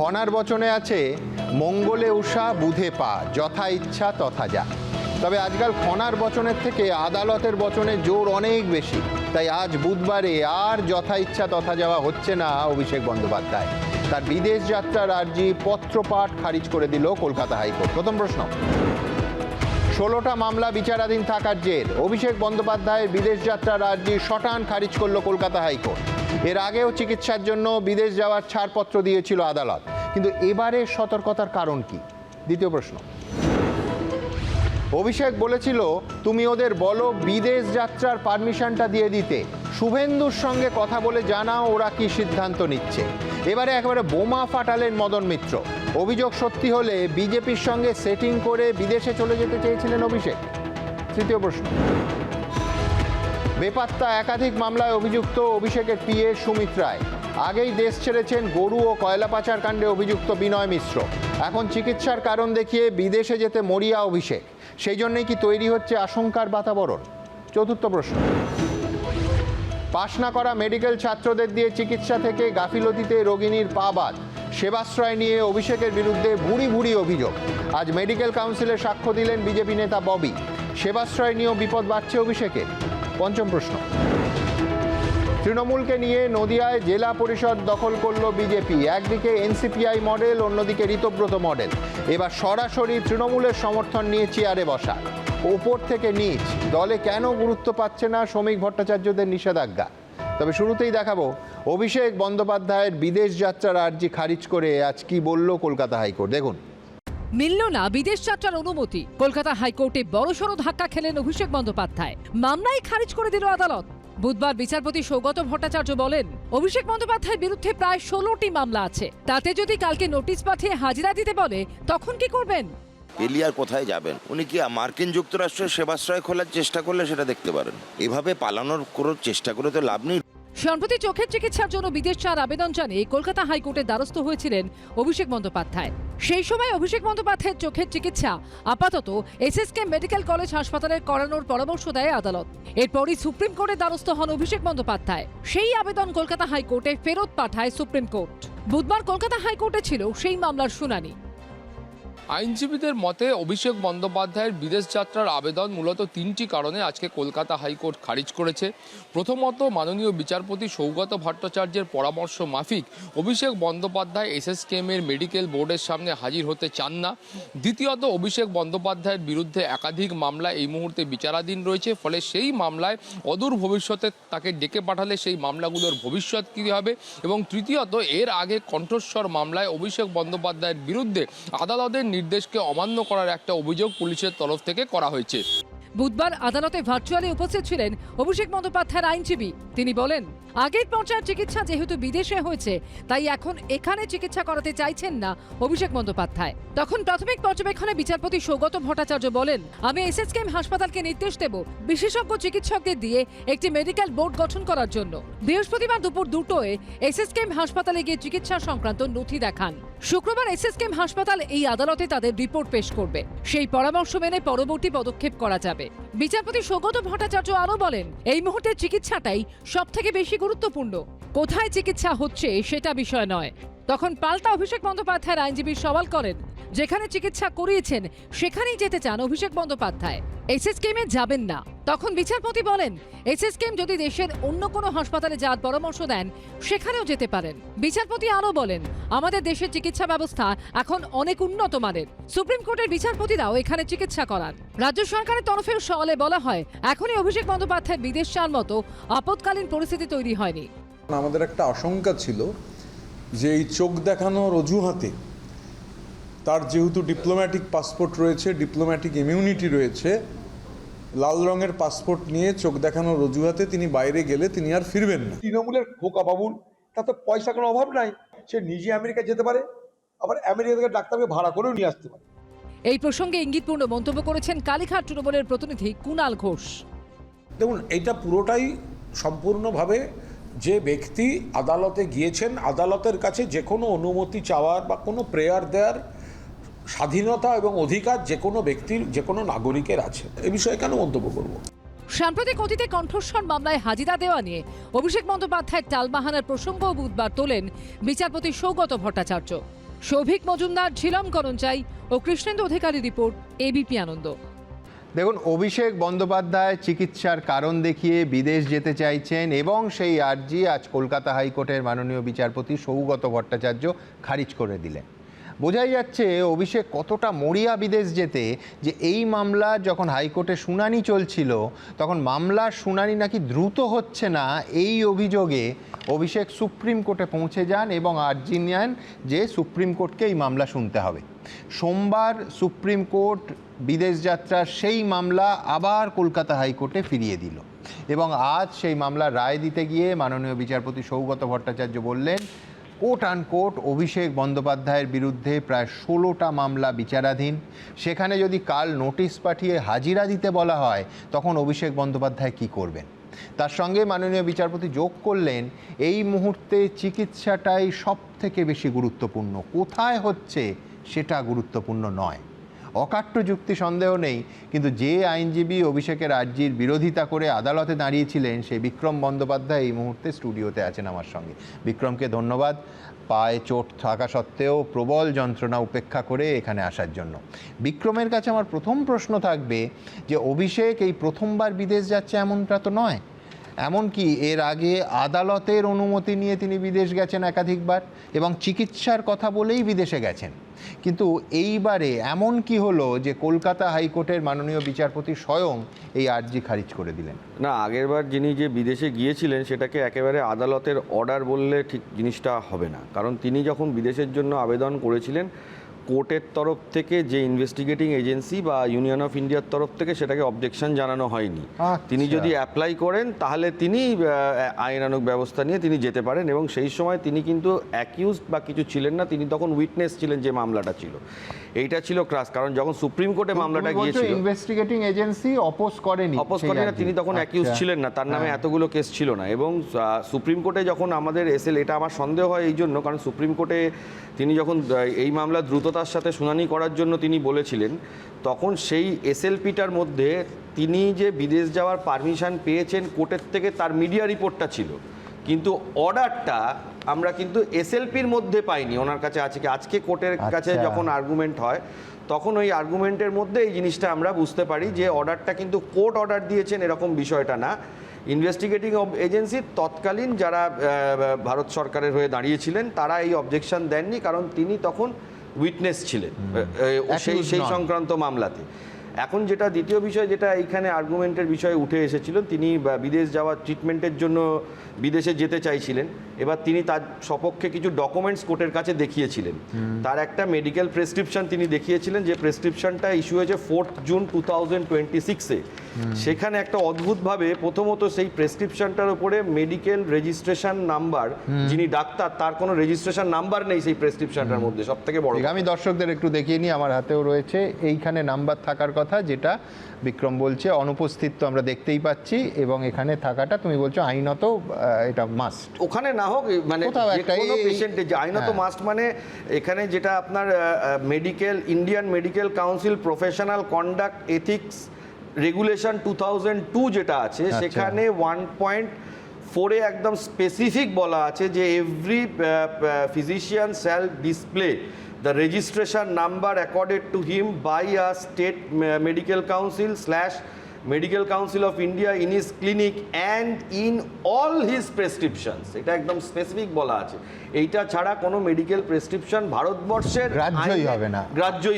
ঘনার বচনে আছে মঙ্গলে উষা বুধে পা, যথা ইচ্ছা তথা যা। তবে আজকাল ঘনার বচনের থেকে আদালতের বচনে জোর অনেক বেশি। তাই আজ বুধবারে আর যথা ইচ্ছা তথা যাওয়া হচ্ছে না অভিষেক বন্দ্যোপাধ্যায়। তার বিদেশ যাত্রার আর্জি পত্রপাঠ খারিজ করে দিল কলকাতা হাইকোর্ট। প্রথম প্রশ্ন, 16টা মামলা বিচারাধীন থাকার জের অভিষেক বন্দ্যোপাধ্যায়ের বিদেশ যাত্রার আর্জি শটান খারিজ করল কলকাতা হাইকোর্ট। এর আগেও চিকিৎসার জন্য বিদেশ যাওয়ার ছাড়পত্র দিয়েছিল আদালত, কিন্তু এবারে সতর্কতার কারণ কি? দ্বিতীয় প্রশ্ন, অভিষেক বলেছিল তুমি ওদের বলো বিদেশ যাত্রার পারমিশনটা দিয়ে দিতে, শুভেন্দুর সঙ্গে কথা বলে জানাও ওরা কি সিদ্ধান্ত নিচ্ছে। এবারে একেবারে বোমা ফাটালেন মদন মিত্র। অভিযোগ সত্যি হলে বিজেপির সঙ্গে সেটিং করে বিদেশে চলে যেতে চেয়েছিলেন অভিষেক। তৃতীয় প্রশ্ন, বেপাত্তা একাধিক মামলায় অভিযুক্ত অভিষেকের পিএ সুমিত রায়। আগেই দেশ ছেড়েছেন গরু ও কয়লা পাচার কাণ্ডে অভিযুক্ত বিনয় মিশ্র। এখন চিকিৎসার কারণ দেখিয়ে বিদেশে যেতে মরিয়া অভিষেক। সেই জন্যই কি তৈরি হচ্ছে আশঙ্কার বাতাবরণ? চতুর্থ প্রশ্ন, পাশ না করা মেডিকেল ছাত্রদের দিয়ে চিকিৎসা থেকে গাফিলতিতে রোগিনীর পা বাদ। সেবাশ্রয় নিয়ে অভিষেকের বিরুদ্ধে ভুরি ভুরি অভিযোগ। আজ মেডিকেল কাউন্সিলে সাক্ষ্য দিলেন বিজেপি নেতা ববি। সেবাশ্রয় নিয়েও বিপদ বাড়ছে অভিষেকের। পঞ্চম প্রশ্ন, তৃণমূলকে নিয়ে নদিয়ায় জেলা পরিষদ দখল করল বিজেপি। একদিকে এনসিপিআই মডেল, অন্যদিকে ঋতব্রত মডেল। এবার সরাসরি তৃণমূলের সমর্থন নিয়ে চেয়ারে বসা। ওপর থেকে নিচ দলে কেন গুরুত্ব পাচ্ছে না শ্রমিক ভট্টাচার্যদের নিষেধাজ্ঞা? তবে শুরুতেই দেখাবো অভিষেক বন্দ্যোপাধ্যায়ের বিদেশ যাত্রার আর্জি খারিজ করে আজ কি বলল কলকাতা হাইকোর্ট। দেখুন, মিলল না বিদেশ যাত্রার অনুমতি। কলকাতা হাইকোর্টে বড়সড় ধাক্কা খেলেন অভিষেক বন্দ্যোপাধ্যায়। মামলাই খারিজ করে দিল আদালত। বুধবার বিচারপতি সৌগত ভট্টাচার্য বলেন, অভিষেক বন্দ্যোপাধ্যায়ের বিরুদ্ধে প্রায় 16টি মামলা আছে। তাতে যদি কালকে নোটিশ পাঠিয়ে হাজিরা দিতে বলে তখন কি করবেন? এলিয়ার কোথায় যাবেন? উনি কি মার্কিন যুক্তরাষ্ট্রের সেবাশ্রয় খোলার চেষ্টা করলে সেটা দেখতে পারেন। এভাবে পালানোর কোনো চেষ্টা করে তো লাভ নেই। সম্প্রতি চোখের চিকিৎসার জন্য বিদেশ যাওয়ার আবেদন জানিয়ে কলকাতা হাইকোর্টের দ্বারস্থ হয়েছিলেন অভিষেক বন্দ্যোপাধ্যায়। সেই সময় অভিষেক বন্দ্যোপাধ্যায়ের চোখের চিকিৎসা আপাতত এসএসকে মেডিকেল কলেজ হাসপাতালে করানোর পরামর্শ দেয় আদালত। এরপরই সুপ্রিম কোর্টের দ্বারস্থ হন অভিষেক বন্দ্যোপাধ্যায়। সেই আবেদন কলকাতা হাইকোর্টে ফেরত পাঠায় সুপ্রিম কোর্ট। বুধবার কলকাতা হাইকোর্টে ছিল সেই মামলার শুনানি। আইনজীবীদের মতে অভিষেক বন্দ্যোপাধ্যায়ের বিদেশ যাত্রার আবেদন মূলত 3টি কারণে আজকে কলকাতা হাইকোর্ট খারিজ করেছে। প্রথমত, মাননীয় বিচারপতি সৌগত ভট্টাচার্যের পরামর্শ মাফিক অভিষেক বন্দ্যোপাধ্যায় এসএসকেএমের মেডিকেল বোর্ডের সামনে হাজির হতে চান না। দ্বিতীয়ত, অভিষেক বন্দ্যোপাধ্যায়ের বিরুদ্ধে একাধিক মামলা এই মুহূর্তে বিচারাধীন রয়েছে। ফলে সেই মামলায় অদূর ভবিষ্যতে তাকে ডেকে পাঠালে সেই মামলাগুলোর ভবিষ্যৎ কী হবে। এবং তৃতীয়ত, এর আগে কণ্ঠস্বর মামলায় অভিষেক বন্দ্যোপাধ্যায়ের বিরুদ্ধে আদালতের নির্দেশকে অমান্য করার একটা অভিযোগ পুলিশের তরফ থেকে করা হয়েছে। বুধবার আদালতে ভার্চুয়ালি উপস্থিত ছিলেন অভিষেক বন্দ্যোপাধ্যায়ের আইনজীবী। তিনি বলেন, আগের পর্যায়ের চিকিৎসা যেহেতু বিদেশে হয়েছে তাই এখন এখানে চিকিৎসা করাতে চাইছেন না অভিষেক বন্দ্যোপাধ্যায়। তখন প্রাথমিক পর্যবেক্ষণে বিচারপতি সৌগত ভট্টাচার্য বলেন, আমি এসএসকেএম হাসপাতালকে নির্দেশ দেব বিশেষজ্ঞ চিকিৎসকদের দিয়ে একটি মেডিকেল বোর্ড গঠন করার জন্য। বৃহস্পতিবার দুপুর 2টোয় এসএসকেএম হাসপাতালে গিয়ে চিকিৎসা সংক্রান্ত নথি দেখান। শুক্রবার এসএসকেএম হাসপাতাল এই আদালতে তাদের রিপোর্ট পেশ করবে। সেই পরামর্শ মেনে পরবর্তী পদক্ষেপ করা যাবে। বিচারপতি সৌগত ভট্টাচার্য আরও বলেন, এই মুহূর্তে চিকিৎসাটাই সবথেকে বেশি গুরুত্বপূর্ণ। কোথায় চিকিৎসা হচ্ছে সেটা বিষয় নয়। তখন পাল্টা অভিষেক বন্দ্যোপাধ্যায়ের আইনজীবী সওয়াল করেন, যেখানে চিকিৎসা করিয়েছেন সেখানেই যেতে চান অভিষেক বন্দ্যোপাধ্যায়, এসএসকেএমে যাবেন না। তখন বিচারপতি বলেন, এসএসকেএম যদি দেশের অন্য কোনো হাসপাতালে যাওয়ার পরামর্শ দেন সেখানেও যেতে পারেন। বিচারপতি আরও বলেন, আমাদের দেশের চিকিৎসা ব্যবস্থা এখন অনেক উন্নত মানের। সুপ্রিম কোর্টের বিচারপতিরাও এখানে চিকিৎসা করান। রাজ্য সরকারের তরফেও সওয়ালে বলা হয়, এখনই অভিষেক বন্দ্যোপাধ্যায়ের বিদেশ যাওয়ার মতো আপৎকালীন পরিস্থিতি তৈরি হয়নি। আমাদের একটা আশঙ্কা ছিল যে এই চোখ দেখানোর অজুহাতে তার যেহেতু ডিপ্লোম্যাটিক পাসপোর্ট রয়েছে, ডিপ্লোম্যাটিক ইমিউনিটি রয়েছে, লাল রঙের পাসপোর্ট নিয়ে চোখ দেখানোর অজুহাতে তিনি বাইরে গেলে তিনি আর ফিরবেন না। তৃণমূলের খোকা বাবুর তার তো পয়সা কোনো অভাব নাই, সে নিজে আমেরিকা যেতে পারে, আবার আমেরিকা থেকে ডাক্তারকে ভাড়া করেও নিয়ে আসতে পারে। এই প্রসঙ্গে ইঙ্গিতপূর্ণ মন্তব্য করেছেন কালীঘাট তৃণমূলের প্রতিনিধি কুণাল ঘোষ। দেখুন, এটা পুরোটাই সম্পূর্ণভাবে যে ব্যক্তি আদালতে গিয়েছেন, আদালতের কাছে যে কোনো অনুমতি চাওয়ার বা কোনো প্রেয়ার দেওয়ার স্বাধীনতা এবং অধিকার যে কোনো ব্যক্তির, যে কোনো নাগরিকের আছে। এ বিষয়ে কেন মন্তব্য করব? সাম্প্রতিক অতীতে কণ্ঠস্বর মামলায় হাজিরা দেওয়া নিয়ে অভিষেক বন্দ্যোপাধ্যায়ের টালবাহানার প্রসঙ্গ বুধবার তোলেন বিচারপতি সৌগত ভট্টাচার্য। সৌভিক মজুমদার, ঝিলম করঞ্চাই ও কৃষ্ণেন্দু অধিকারী রিপোর্ট, এবিপি আনন্দ। দেখুন, অভিষেক বন্দ্যোপাধ্যায় চিকিৎসার কারণ দেখিয়ে বিদেশ যেতে চাইছেন এবং সেই আর্জি আজ কলকাতা হাইকোর্টের মাননীয় বিচারপতি সৌগত ভট্টাচার্য খারিজ করে দিলেন। বোঝাই যাচ্ছে অভিষেক কতটা মরিয়া বিদেশ যেতে, যে এই মামলা যখন হাইকোর্টে শুনানি চলছিল তখন মামলার শুনানি নাকি দ্রুত হচ্ছে না, এই অভিযোগে অভিষেক সুপ্রিম কোর্টে পৌঁছে যান এবং আর্জি নেন যে সুপ্রিম কোর্টকে এই মামলা শুনতে হবে। সোমবার সুপ্রিম কোর্ট বিদেশ যাত্রার সেই মামলা আবার কলকাতা হাইকোর্টে ফিরিয়ে দিল এবং আজ সেই মামলার রায় দিতে গিয়ে মাননীয় বিচারপতি সৌগত ভট্টাচার্য বললেন, কোর্ট আনকোর্ট অভিষেক বন্দ্যোপাধ্যায়ের বিরুদ্ধে প্রায় 16টা মামলা বিচারাধীন, সেখানে যদি কাল নোটিশ পাঠিয়ে হাজিরা দিতে বলা হয় তখন অভিষেক বন্দ্যোপাধ্যায় কি করবেন। তার সঙ্গে মাননীয় বিচারপতি যোগ করলেন, এই মুহূর্তে চিকিৎসাটাই সব থেকে বেশি গুরুত্বপূর্ণ, কোথায় হচ্ছে সেটা গুরুত্বপূর্ণ নয়। অকাট্য যুক্তি সন্দেহ নেই, কিন্তু যে আইনজীবী অভিষেকের আর্জির বিরোধিতা করে আদালতে দাঁড়িয়েছিলেন সেই বিক্রম বন্দ্যোপাধ্যায় এই মুহূর্তে স্টুডিওতে আছেন আমার সঙ্গে। বিক্রমকে ধন্যবাদ, পায়ে চোট থাকা সত্ত্বেও প্রবল যন্ত্রণা উপেক্ষা করে এখানে আসার জন্য। বিক্রমের কাছে আমার প্রথম প্রশ্ন থাকবে যে অভিষেক এই প্রথমবার বিদেশ যাচ্ছে এমনটা তো নয়, এমনকি এর আগে আদালতের অনুমতি নিয়ে তিনি বিদেশ গেছেন একাধিকবার এবং চিকিৎসার কথা বলেই বিদেশে গেছেন, কিন্তু এইবারে এমন কি হলো যে কলকাতা হাইকোর্টের মাননীয় বিচারপতি স্বয়ং এই আর্জি খারিজ করে দিলেন? না, আগেরবার যিনি যে বিদেশে গিয়েছিলেন সেটাকে একেবারে আদালতের অর্ডার বললে ঠিক জিনিসটা হবে না, কারণ তিনি যখন বিদেশের জন্য আবেদন করেছিলেন কোর্টের তরফ থেকে যে ইনভেস্টিগেটিং এজেন্সি বা ইউনিয়ন অফ ইন্ডিয়ার তরফ থেকে সেটাকে অবজেকশন জানানো হয়নি। তিনি যদি অ্যাপ্লাই করেন তাহলে তিনি আইনানুগ ব্যবস্থা নিয়ে তিনি যেতে পারেন এবং সেই সময় তিনি কিন্তু অ্যাকিউজড বা কিছু ছিলেন না, তিনি তখন উইটনেস ছিলেন যে মামলাটা ছিল। এইটা ছিল ক্রাস, কারণ যখন সুপ্রিম কোর্টে মামলাটা গিয়েছিল ইনভেস্টিগেটিং এজেন্সি অপোজ করেনি, তিনি তখন অ্যাকিউজ ছিলেন না, তার নামে এতগুলো কেস ছিল না। এবং সুপ্রিম কোর্টে যখন আমাদের এসএল, এটা আমার সন্দেহ হয় এই জন্য কারণ সুপ্রিম কোর্টে তিনি যখন এই মামলা দ্রুততার সাথে শুনানি করার জন্য তিনি বলেছিলেন, তখন সেই এসএলপিটার মধ্যে তিনি যে বিদেশ যাওয়ার পারমিশন পেয়েছেন কোর্টের থেকে তার মিডিয়া রিপোর্টটা ছিল, কিন্তু অর্ডারটা আমরা কিন্তু এসএলপির মধ্যে পাইনি, ওনার কাছে আছে কি আজকে কোর্টের কাছে যখন আর্গুমেন্ট হয় তখন ওই আর্গুমেন্টের মধ্যে এই জিনিসটা আমরা বুঝতে পারি যে অর্ডারটা কিন্তু কোর্ট অর্ডার দিয়েছেন এরকম বিষয়টা না। ইনভেস্টিগেটিং এজেন্সির তৎকালীন যারা ভারত সরকারের হয়ে দাঁড়িয়েছিলেন তারা এই অবজেকশন দেননি, কারণ তিনি তখন উইটনেস ছিলেন সেই সংক্রান্ত মামলাতে। এখন যেটা দ্বিতীয় বিষয়, যেটা এইখানে আর্গুমেন্টের বিষয়ে উঠে এসেছিল, তিনি বিদেশ যাওয়ার ট্রিটমেন্টের জন্য বিদেশে যেতে চাইছিলেন, এবার তিনি তার সপক্ষে কিছু ডকুমেন্টস কোর্টের কাছে দেখিয়েছিলেন। তার একটা মেডিকেল প্রেসক্রিপশন তিনি দেখিয়েছিলেন, যে প্রেসক্রিপশনটা ইস্যু হয়েছে 4 জুন 2026-এ। সেখানে একটা অদ্ভুতভাবে প্রথমত সেই প্রেসক্রিপশনটার উপরে মেডিকেল রেজিস্ট্রেশন নাম্বার, যিনি ডাক্তার তার কোনো রেজিস্ট্রেশন নাম্বার নেই সেই প্রেসক্রিপশনটার মধ্যে, সব থেকে বড়। আমি দর্শকদের একটু দেখিয়ে নিই, আমার হাতেও রয়েছে এইখানে নাম্বার থাকার কথা, যেটা বিক্রম বলছে অনুপস্থিত তো আমরা দেখতেই পাচ্ছি, এবং এখানে থাকাটা তুমি বলছো আইনত এটা মাস্ট, ওখানে না হোক মানে কোনো পেশেন্টের যে আইনত মাস্ট, মানে এখানে যেটা আপনার medical Indian medical council professional conduct ethics regulation 2002 যেটা আছে, সেখানে 1.4-এ একদম স্পেসিফিক বলা আছে যে every physician shall display the registration number accorded to him by a state medical council/medical council of India in his clinic and in all his prescriptions. এটা একদম specific বলা আছে। এইটা ছাড়া কোনো মেডিকেল প্রেসক্রিপশন ভারতবর্ষের গ্রাহ্যই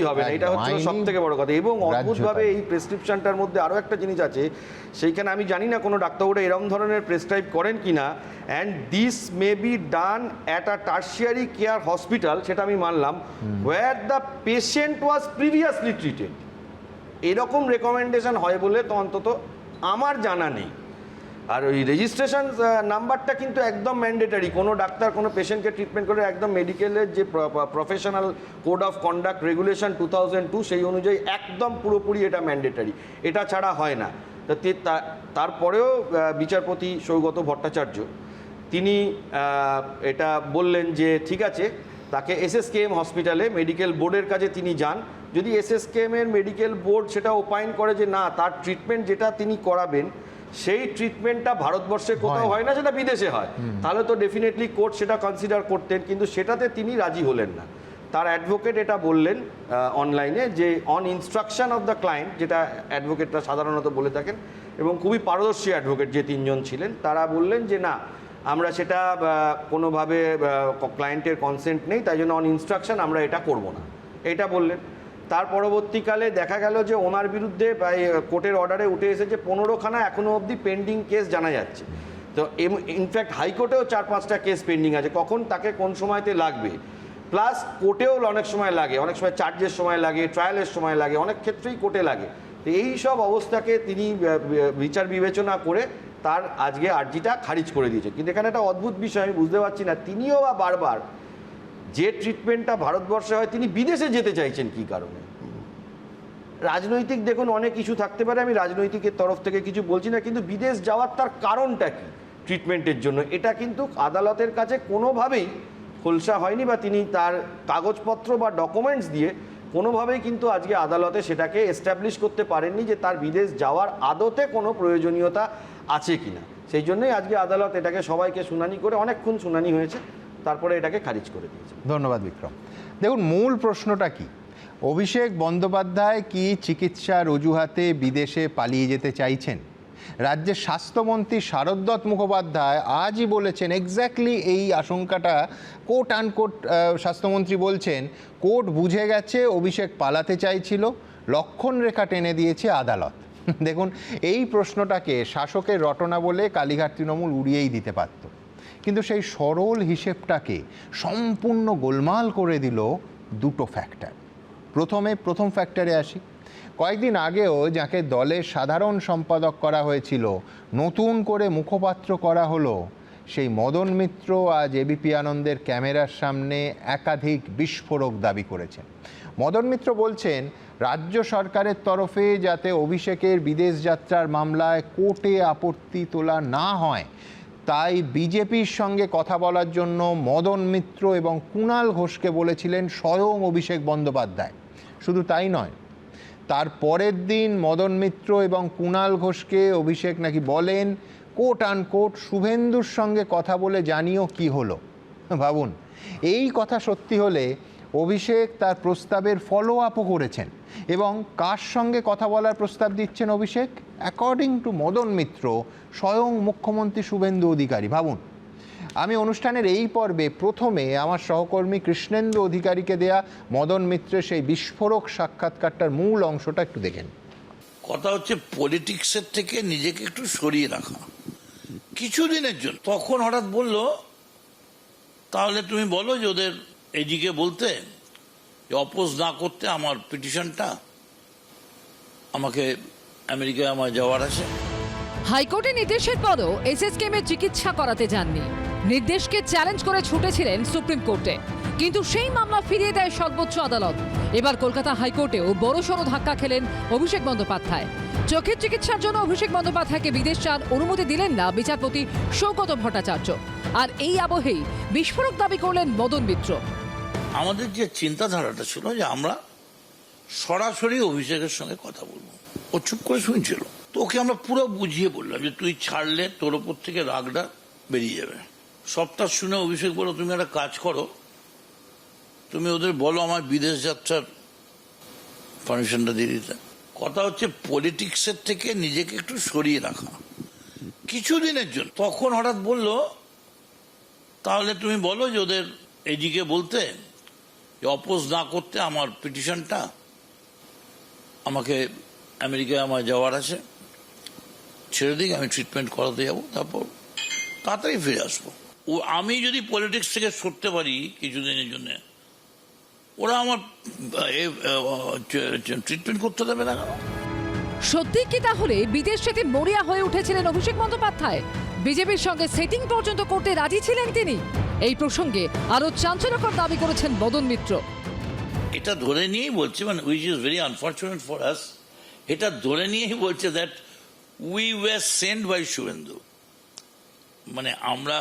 হবে না, এটা হচ্ছে সবথেকে বড় কথা। এবং অদ্ভুতভাবে এই প্রেসক্রিপশনটার মধ্যে আরও একটা জিনিস আছে, সেইখানে আমি জানি না কোনো ডাক্তারবাবুরা এরকম ধরনের প্রেসক্রাইব করেন কি না, and this may be done at a tertiary care hospital, সেটা আমি মানলাম, where the patient was previously treated. এরকম রেকমেন্ডেশন হয় বলে তো অন্তত আমার জানা নেই। আর ওই রেজিস্ট্রেশন নাম্বারটা কিন্তু একদম ম্যান্ডেটারি, কোনো ডাক্তার কোনো পেশেন্টকে ট্রিটমেন্ট করে একদম মেডিকেলের যে professional code of conduct regulation 2002 সেই অনুযায়ী একদম পুরোপুরি এটা ম্যান্ডেটারি, এটা ছাড়া হয় না। তারপরেও বিচারপতি সৌগত ভট্টাচার্য তিনি এটা বললেন যে ঠিক আছে, তাকে এসএসকেএম হসপিটালে মেডিকেল বোর্ডের কাছে তিনি যান, যদি এসএসকেএমের মেডিকেল বোর্ড সেটা ওপাইন করে যে না তার ট্রিটমেন্ট যেটা তিনি করাবেন সেই ট্রিটমেন্টটা ভারতবর্ষে কোথাও হয় না, সেটা বিদেশে হয়, তাহলে তো ডেফিনেটলি কোর্ট সেটা কনসিডার করতেন, কিন্তু সেটাতে তিনি রাজি হলেন না। তার অ্যাডভোকেট এটা বললেন অনলাইনে যে on instruction of the client, যেটা অ্যাডভোকেটরা সাধারণত বলে থাকেন এবং খুবই পারদর্শী অ্যাডভোকেট যে তিনজন ছিলেন, তারা বললেন যে না, আমরা সেটা কোনোভাবে ক্লায়েন্টের কনসেন্ট নেই, তাই জন্য অন ইনস্ট্রাকশন আমরা এটা করব না, এটা বললেন। তার পরবর্তীকালে দেখা গেল যে ওনার বিরুদ্ধে কোর্টের অর্ডারে উঠে এসেছে 15খানা এখনও অবধি পেন্ডিং কেস জানা যাচ্ছে। তো ইনফ্যাক্ট হাইকোর্টেও 4-5টা কেস পেন্ডিং আছে, কখন তাকে কোন সময়তে লাগবে, প্লাস কোর্টেও অনেক সময় লাগে, অনেক সময় চার্জের সময় লাগে, ট্রায়ালের সময় লাগে, অনেক ক্ষেত্রেই কোর্টে লাগে। তো এই সব অবস্থাকে তিনি বিচার বিবেচনা করে তার আজকে আর্জিটা খারিজ করে দিয়েছে। কিন্তু এখানে একটা অদ্ভুত বিষয় আমি বুঝতে পারছি না, তিনিও বা বারবার যে ট্রিটমেন্টটা ভারতবর্ষে হয় তিনি বিদেশে যেতে চাইছেন কী কারণে? রাজনৈতিক দেখুন অনেক ইস্যু থাকতে পারে, আমি রাজনৈতিকের তরফ থেকে কিছু বলছি না, কিন্তু বিদেশ যাওয়ার তার কারণটা কি ট্রিটমেন্টের জন্য, এটা কিন্তু আদালতের কাছে কোনোভাবেই খোলসা হয়নি, বা তিনি তার কাগজপত্র বা ডকুমেন্টস দিয়ে কোনোভাবেই কিন্তু আজকে আদালতে সেটাকে এস্টাবলিশ করতে পারেননি যে তার বিদেশ যাওয়ার আদতে কোনো প্রয়োজনীয়তা আছে কিনা। সেই জন্যই আজকে আদালত এটাকে সবাইকে শুনানি করে, অনেকক্ষণ শুনানি হয়েছে, তারপরে এটাকে খারিজ করে দিয়েছে। ধন্যবাদ বিক্রম। দেখুন, মূল প্রশ্নটা কি? অভিষেক বন্দ্যোপাধ্যায় কি চিকিৎসার অজুহাতে বিদেশে পালিয়ে যেতে চাইছেন? রাজ্যের স্বাস্থ্যমন্ত্রী শারদ মুখোপাধ্যায় আজই বলেছেন এক্স্যাক্টলি এই আশঙ্কাটা, কোট আনকোট স্বাস্থ্যমন্ত্রী বলছেন কোর্ট বুঝে গেছে অভিষেক পালাতে চাইছিল, লক্ষণ রেখা টেনে দিয়েছে আদালত। দেখুন, এই প্রশ্নটাকে শাসকের রটনা বলে কালীঘাট তৃণমূল উড়িয়েই দিতে পারত, কিন্তু সেই সরল হিসেবটাকে সম্পূর্ণ গোলমাল করে দিল দুটো ফ্যাক্টর। প্রথম ফ্যাক্টরে আসি। কয়েকদিন আগেও যাকে দলের সাধারণ সম্পাদক করা হয়েছিল নতুন করে মুখপাত্র করা হলো, সেই মদন মিত্র আজ এবিপি আনন্দের ক্যামেরার সামনে একাধিক বিস্ফোরক দাবি করেছেন। মদন মিত্র বলছেন রাজ্য সরকারের তরফে যাতে অভিষেকের বিদেশ যাত্রার মামলায় কোর্টে আপত্তি তোলা না হয়, তাই বিজেপির সঙ্গে কথা বলার জন্য মদন মিত্র এবং কুণাল ঘোষকে বলেছিলেন স্বয়ং অভিষেক বন্দ্যোপাধ্যায়। শুধু তাই নয়, তার পরের দিন মদন মিত্র এবং কুণাল ঘোষকে অভিষেক নাকি বলেন কোট আনকোট শুভেন্দুর সঙ্গে কথা বলে জানিও কি হলো। ভাবুন, এই কথা সত্যি হলে অভিষেক তার প্রস্তাবের ফলো আপও করেছেন, এবং কার সঙ্গে কথা বলার প্রস্তাব দিচ্ছেন অভিষেক? অ্যাকর্ডিং টু মদন মিত্র, স্বয়ং মুখ্যমন্ত্রী শুভেন্দু অধিকারী। ভাবুন, আমি অনুষ্ঠানের এই পর্বে প্রথমে আমার সহকর্মী কৃষ্ণেন্দু অধিকারীকে দেয়া মদন মিত্রের সেই বিস্ফোরক সাক্ষাৎকারটার মূল অংশটা একটু দেখেন। কথা হচ্ছে পলিটিক্সের থেকে নিজেকে একটু সরিয়ে রাখা কিছুদিনের জন্য। তখন হঠাৎ বলল, তাহলে তুমি বলো যে ওদের এদিকে বলতে অপোজ না করতে আমার পিটিশনটা, আমাকে আমেরিকায় আমার যাওয়ার আছে। হাইকোর্টের নির্দেশের পরও এসএসকেএমের চিকিৎসা করাতে যাননি। নির্দেশকে চ্যালেঞ্জ করে ছুটেছিলেন সুপ্রিম কোর্টে, কিন্তু সেই মামলা ফিরিয়ে দেয় সর্বোচ্চ আদালত। এবার কলকাতা হাইকোর্টেও বড়সড় ধাক্কা খেলেন অভিষেক বন্দ্যোপাধ্যায়। চোখের চিকিৎসার জন্য অভিষেক বন্দ্যোপাধ্যায়কে বিদেশ যাওয়ার অনুমতি দিলেন না বিচারপতি সৌগত ভট্টাচার্য। আর এই আবহেই বিস্ফোরক দাবি করলেন মদন মিত্র। আমাদের যে চিন্তাধারাটা ছিল যে আমরা সরাসরি অভিষেকের সঙ্গে কথা বলবো, ও চুপ করে শুনছিল, তো ওকে আমরা পুরো বুঝিয়ে বললাম যে তুই ছাড়লে তোর ওপর থেকে রাগটা বেরিয়ে যাবে। সবটা শুনে অভিষেক বলো, তুমি একটা কাজ করো, তুমি ওদের বলো আমার বিদেশ যাত্রার পারমিশনটা দিয়ে দিতে। কথা হচ্ছে পলিটিক্সের থেকে নিজেকে একটু সরিয়ে রাখা কিছুদিনের জন্য। তখন হঠাৎ বলল, তাহলে তুমি বলো যে ওদের এদিকে বলতে অপোজ না করতে আমার পিটিশনটা, আমাকে আমেরিকায় আমার যাওয়ার আছে, ছেড়ে দিক, আমি ট্রিটমেন্ট করাতে যাবো, তারপর তাড়াতাড়ি ফিরে আসবো। ও আমি যদি পলিটিক্স থেকে সরতে পারি কিছুদিনের জন্য, ওরা আমার ট্রিটমেন্ট করতে দেবে না কেন? সত্যি কি তাহলে বিদেশ যেতে মরিয়া হয়ে উঠেছিলেন অভিষেক বন্দ্যোপাধ্যায়? বিজেপির সঙ্গে সেটিং পর্যন্ত করতে রাজি ছিলেন তিনি? এই প্রসঙ্গে আরো চাঞ্চল্যকর দাবি করেছেন মদন মিত্র। এটা ধরে নিয়েই বলছে, মানে which is very unfortunate for us, এটা ধরে নিয়েই বলছে that we were sent by Suvendu, মানে আমরা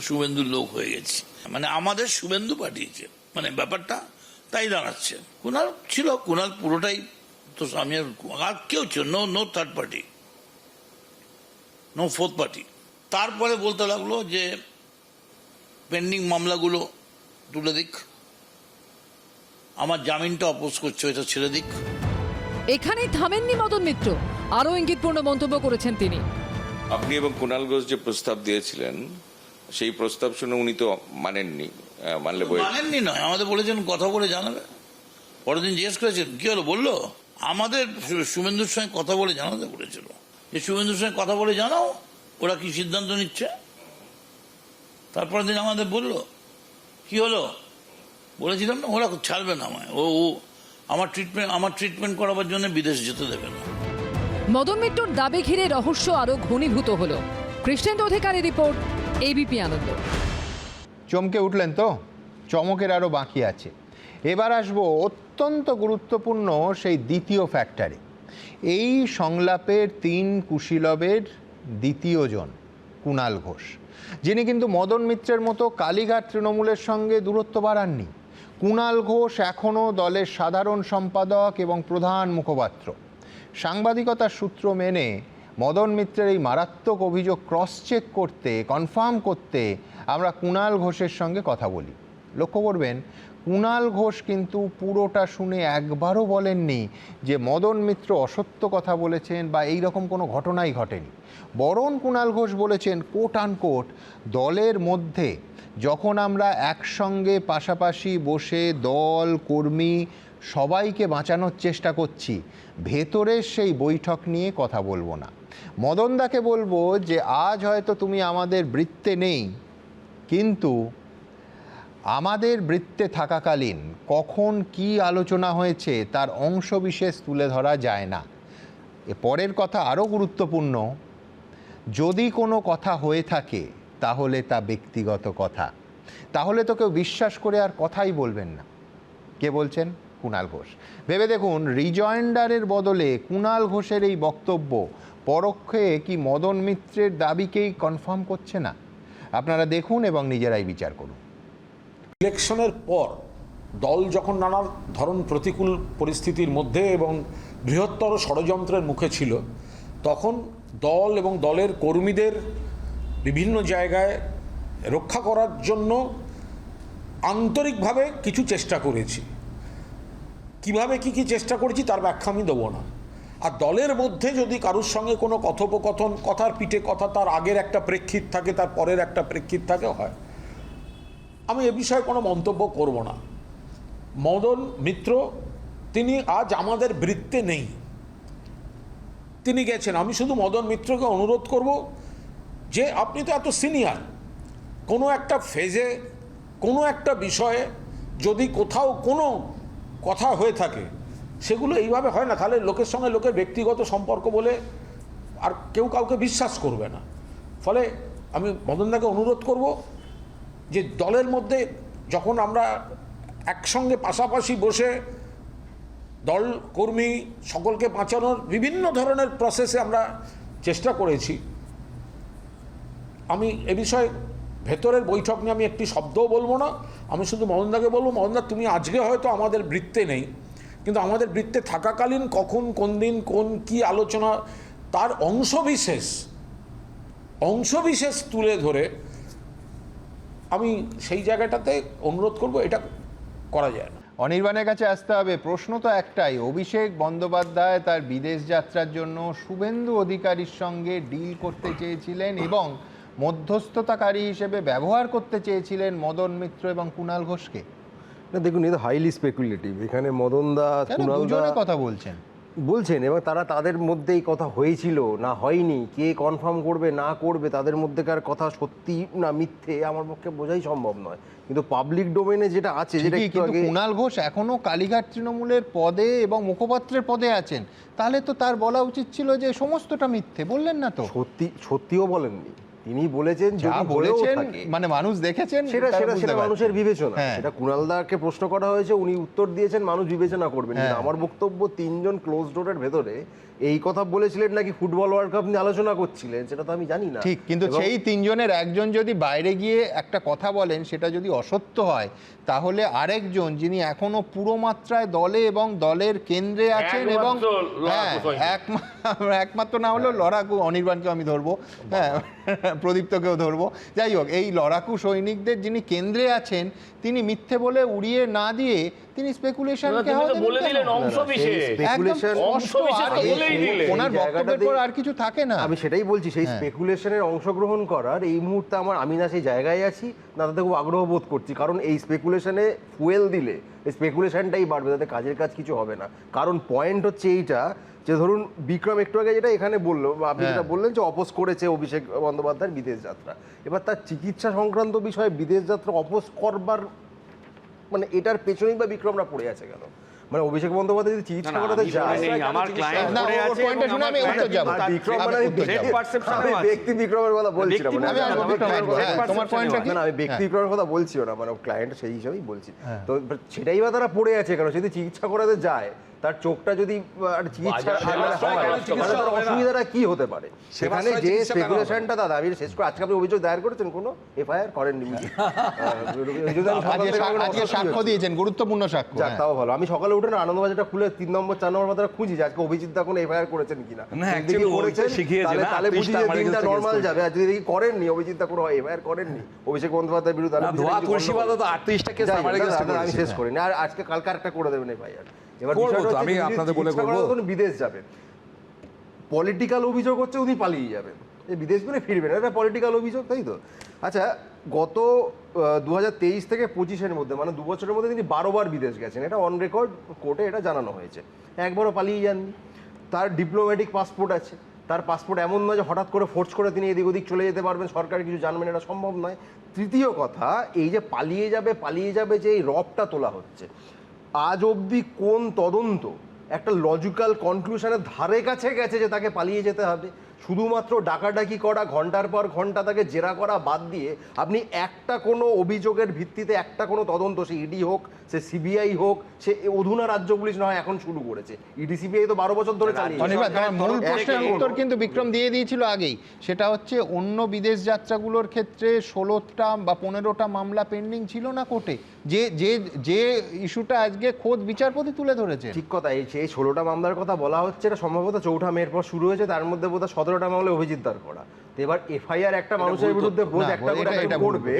শুভেন্দুর লোক হয়ে গেছি, মানে আমাদের শুভেন্দু পাঠিয়েছে, মানে ব্যাপারটা তাই দাঁড়াচ্ছে। কুণাল ছিল, কুণাল পুরোটাই তো আমি আর কেউ ছিল, no third party, no fourth party. তারপরে বলতে লাগলো যে পেন্ডিং মামলাগুলো তুলে দিক, আমার জামিনটা অপোজ করছে, এটা ছেড়ে দিক। এখানেই থামেননি মদন মিত্র, আরও ইঙ্গিতপূর্ণ মন্তব্য করেছেন তিনি। আপনি এবং কুণাল ঘোষ যে প্রস্তাব দিয়েছিলেন সেই প্রস্তাব শুনে উনি তো মানেননি, মানলে বই মানেননি নয়, আমাদের বলেছেন কথা বলে জানাবে। পরের দিন জিজ্ঞেস করেছেন কি হলো, বললো আমাদের শুভেন্দুর সঙ্গে কথা বলে জানাতে বলেছিল, যে শুভেন্দুর সঙ্গে কথা বলে জানাও ওরা কি সিদ্ধান্ত নিচ্ছে। তারপরের দিন আমাদের বললো কি হলো, বলেছিলাম না ওরা ছাড়বে না আমায়, ও আমার ট্রিটমেন্ট করাবার জন্য বিদেশ যেতে দেবে না। মদন মিত্রর দাবি ঘিরে রহস্য আরো ঘনীভূত হলো। কৃষ্ণেন্দু অধিকারী রিপোর্ট, এবিপি আনন্দ। চমকে উঠলেন তো? চমকের আরও বাকি আছে। এবার আসবো অত্যন্ত গুরুত্বপূর্ণ সেই দ্বিতীয় ফ্যাক্টরে। এই সংলাপের 3 কুশীলবের দ্বিতীয়জন কুণাল ঘোষ, যিনি কিন্তু মদন মিত্রের মতো কালীঘাট তৃণমূলের সঙ্গে দূরত্ব বাড়াননি। কুণাল ঘোষ এখনও দলের সাধারণ সম্পাদক এবং প্রধান মুখপাত্র। সাংবাদিকতার সূত্র মেনে মদন মিত্রের এই মারাত্মক অভিযোগ ক্রস চেক করতে, কনফার্ম করতে আমরা কুণাল ঘোষের সঙ্গে কথা বলি। লক্ষ্য করবেন, কুণাল ঘোষ কিন্তু পুরোটা শুনে একবারও বলেননি যে মদন মিত্র অসত্য কথা বলেছেন বা এই রকম কোনো ঘটনাই ঘটেনি। বরং কুণাল ঘোষ বলেছেন কোট আনকোট, দলের মধ্যে যখন আমরা একসঙ্গে পাশাপাশি বসে দল, কর্মী সবাইকে বাঁচানোর চেষ্টা করছি, ভেতরের সেই বৈঠক নিয়ে কথা বলবো না। মদনদাকে বলবো যে আজ হয়তো তুমি আমাদের বৃত্তে নেই, কিন্তু আমাদের বৃত্তে থাকাকালীন কখন কি আলোচনা হয়েছে তার অংশবিশেষ তুলে ধরা যায় না। এ পরের কথা আরও গুরুত্বপূর্ণ, যদি কোনো কথা হয়ে থাকে তাহলে তা ব্যক্তিগত কথা, তাহলে তো কেউ বিশ্বাস করে আর কথাই বলবেন না। কে বলছেন? কুণাল ঘোষ। ভেবে দেখুন, রিজয়েন্ডারের বদলে কুণাল ঘোষের এই বক্তব্য পরোক্ষে কি মদন মিত্রের দাবিকেই কনফার্ম করছে না? আপনারা দেখুন এবং নিজেরাই বিচার করুন। ইলেকশনের পর দল যখন নানা ধরন প্রতিকূল পরিস্থিতির মধ্যে এবং বৃহত্তর ষড়যন্ত্রের মুখে ছিল, তখন দল এবং দলের কর্মীদের বিভিন্ন জায়গায় রক্ষা করার জন্য আন্তরিকভাবে কিছু চেষ্টা করেছি। কিভাবে কি চেষ্টা করেছি তার ব্যাখ্যা আমি দেবো না। আর দলের মধ্যে যদি কারোর সঙ্গে কোনো কথোপকথন, কথার পিঠে কথা, তার আগের একটা প্রেক্ষিত থাকে, তার পরের একটা প্রেক্ষিত থাকে হয়, আমি এ বিষয়ে কোনো মন্তব্য করব না। মদন মিত্র তিনি আজ আমাদের বৃত্তে নেই, তিনি গেছেন। আমি শুধু মদন মিত্রকে অনুরোধ করব যে আপনি তো এত সিনিয়র, কোনো একটা ফেজে, কোনো একটা বিষয়ে যদি কোথাও কোনো কথা হয়ে থাকে, সেগুলো এইভাবে হয় না, তাহলে লোকের সঙ্গে লোকের ব্যক্তিগত সম্পর্ক বলে আর কেউ কাউকে বিশ্বাস করবে না। ফলে আমি মদনদাকে অনুরোধ করব যে দলের মধ্যে যখন আমরা একসঙ্গে পাশাপাশি বসে দল, কর্মী সকলকে বাঁচানোর বিভিন্ন ধরনের প্রসেসে আমরা চেষ্টা করেছি, আমি এ বিষয়ে ভেতরের বৈঠক নিয়ে আমি একটি শব্দও বলবো না। আমি শুধু মদনদাকে বলবো, মদনদা তুমি আজকে হয়তো আমাদের বৃত্তে নেই, কিন্তু আমাদের বৃত্তে থাকাকালীন কখন, কোন দিন, কোন কি আলোচনা, তার অংশবিশেষ তুলে ধরে আমি সেই জায়গাটাতে অনুরোধ করব, এটা করা যায় না। অনির্বাণের কাছে আসতে হবে। প্রশ্ন তো একটাই, অভিষেক বন্দ্যোপাধ্যায় তার বিদেশ যাত্রার জন্য শুভেন্দু অধিকারীর সঙ্গে ডিল করতে চেয়েছিলেন এবং মধ্যস্থতাকারী হিসেবে ব্যবহার করতে চেয়েছিলেন মদন মিত্র এবং কুণাল ঘোষকে। না দেখুন, এটা হাইলি স্পেকুলেটিভ। এখানে মদনদা, কুণালদা কথা বলছেন এবং তারা তাদের মধ্যেই কথা হয়েছিল না হয়নি, কে কনফার্ম করবে না করবে, তাদের মধ্যেকার কথা সত্যি না মিথ্যে আমার পক্ষে বোঝাই সম্ভব নয়। কিন্তু পাবলিক ডোমেনে যেটা আছে, যেটা কিন্তু কুণাল ঘোষ এখনো কালীঘাট তৃণমূলের পদে এবং মুখপাত্রের পদে আছেন, তাহলে তো তার বলা উচিত ছিল যে সমস্তটা মিথ্যে। বললেন না তো? সত্যিও বলেননি। তিনি বলেছেন, যা বলেছেন মানে মানুষ দেখেছেন, সেটা মানুষের বিবেচনা। সেটা কুণালদাকে প্রশ্ন করা হয়েছে, উনি উত্তর দিয়েছেন, মানুষ বিবেচনা করবেন। আমার বক্তব্য, 3 জন ক্লোজ ডোরের ভেতরে এই কথা বলেছিলেন নাকি ফুটবল ওয়ার্ল্ড কাপ নিয়ে আলোচনা করছিলেন, সেটা তো আমি জানি না। ঠিক, কিন্তু সেই 3 জনের একজন যদি বাইরে গিয়ে একটা কথা বলেন, সেটা যদি অসত্য হয়, তাহলে আরেকজন যিনি এখনো পুরো মাত্রায় দলে এবং দলের কেন্দ্রে আছেন এবং একমাত্র না হলেও লড়াকু অনির্বাণকেও আমি ধরবো, হ্যাঁ, প্রদীপ্তকেও ধরবো। যাই হোক, এই লড়াকু সৈনিকদের যিনি কেন্দ্রে আছেন তিনি মিথ্যে বলে উড়িয়ে না দিয়ে তিনি স্পেকুলেশনকে ওনার বক্তব্যের পর আর কিছু থাকে না। আমি সেটাই বলছি, সেই স্পেকুলেশনের অংশগ্রহণ করার এই মুহূর্তে আমি না সেই জায়গায় আছি না, তাতে খুব আগ্রহ বোধ করছি, কারণ এই স্পেকুলেশনে ফুয়েল দিলে এই স্পেকুলেশনটাই বাড়বে, তাতে কাজের কাজ কিছু হবে না। কারণ পয়েন্ট হচ্ছে এইটা যে ধরুন বিক্রম একটু আগে যেটা এখানে বললো, আপনি যেটা বললেন যে অপোজ করেছে অভিষেক বন্দ্যোপাধ্যায়ের বিদেশ যাত্রা, এবার তার চিকিৎসা সংক্রান্ত বিষয়ে বিদেশ যাত্রা অপোজ করবার মানে এটার পেছনেই বা বিক্রমরা পড়ে আছে কেন? মানে অভিষেক বন্দ্যোপাধ্যায় যদি চিকিৎসা করাতে যায়, আমার ক্লায়েন্ট পড়ে আছে, ব্যক্তি বিক্রমের কথা বলছি না, তোমার পয়েন্টটা কি? আমি ব্যক্তি বিক্রমের কথা বলছিও না, মানে ক্লায়েন্ট সেই হিসাবেই বলছি। তো সেটাই বা তারা পড়ে আছে কেন? যদি চিকিৎসা করাতে যায়, তার চোখটা যদি চিকিৎসা অসুবিধাটা কি হতে পারে সেখানে? যে স্পেকুলেশনটা দাদা আমি শেষ করে, আজকে আপনি অভিযোগ দায়ের করেছেন, কোনো এফআইআর করেননি, সাক্ষ্য দিয়েছেন, গুরুত্বপূর্ণ সাক্ষ্য। যাক, তাও ভালো। আমি সকালে উঠে না আনন্দবাজারটা খুলে 3 নম্বর 4 নম্বর পাতাটা খুঁজি যে আজকে অভিজিৎ দা কোনো এফআইআর করেছেন কিনা, তাহলে বুঝি যে দিনটা নর্মাল যাবে। আর যদি দেখি করেননি, অভিজিৎ দা কোনো এফআইআর করেননি অভিষেক বন্দ্যোপাধ্যায়ের বিরুদ্ধে, আমি শেষ করিনি। আর আজকে কালকে একটা করে দেবেন এফআইআর। এবার আমি আপনাদের বলে বলবো, বিদেশ যাবেন, পলিটিক্যাল অভিযোগ হচ্ছে উনি পালিয়ে যাবেন, এই বিদেশ করে ফিরবেন, এটা পলিটিক্যাল অভিযোগ, তাই তো? আচ্ছা, গত 2023 থেকে 25-এর মধ্যে, মানে 2 বছরের মধ্যে তিনি 12 বার বিদেশ গেছেন, এটা অন রেকর্ড কোর্টে এটা জানানো হয়েছে। একবারও পালিয়ে যাননি। তার ডিপ্লোম্যাটিক পাসপোর্ট আছে, তার পাসপোর্ট এমন নয় যে হঠাৎ করে ফোর্স করে তিনি এদিক ওদিক চলে যেতে পারবেন, সরকার কিছু জানবেন, এটা সম্ভব নয়। তৃতীয় কথা, এই যে পালিয়ে যাবে যে এই রবটা তোলা হচ্ছে, আজ অবধি কোন তদন্ত একটা লজিক্যাল কনক্লুশনের ধারে কাছে গেছে যে তাকে পালিয়ে যেতে হবে? শুধুমাত্র ডাকাডাকি করা, ঘন্টার পর ঘন্টা তাকে জেরা করা বাদ দিয়ে আপনি একটা কোনো অভিযোগের ভিত্তিতে একটা কোনো তদন্ত, সে ইডি হোক, সে সিবিআই হোক, সে অধুনা রাজ্য পুলিশ নয় এখন শুরু করেছে, ইডি সিবিআই তো 12 বছর ধরে চালিয়েছে। মূল প্রশ্নের উত্তর কিন্তু বিক্রম দিয়ে দিয়েছিল আগেই, সেটা হচ্ছে অন্য বিদেশ যাত্রাগুলোর ক্ষেত্রে 16টা বা 15টা মামলা পেন্ডিং ছিল না কোর্টে, যে ইস্যুটা আজকে খোদ বিচারপতি তুলে ধরেছে। ঠিক কথা, এই 16টা মামলার কথা বলা হচ্ছে, এটা সম্ভবত 4ঠা মের পর শুরু হয়েছে, তার মধ্যে বোধহয় 17টা মামলা অভিজিৎ দার করা। এবার এফআইআর একটা মানুষের বিরুদ্ধে রোজ একটা করে করবে,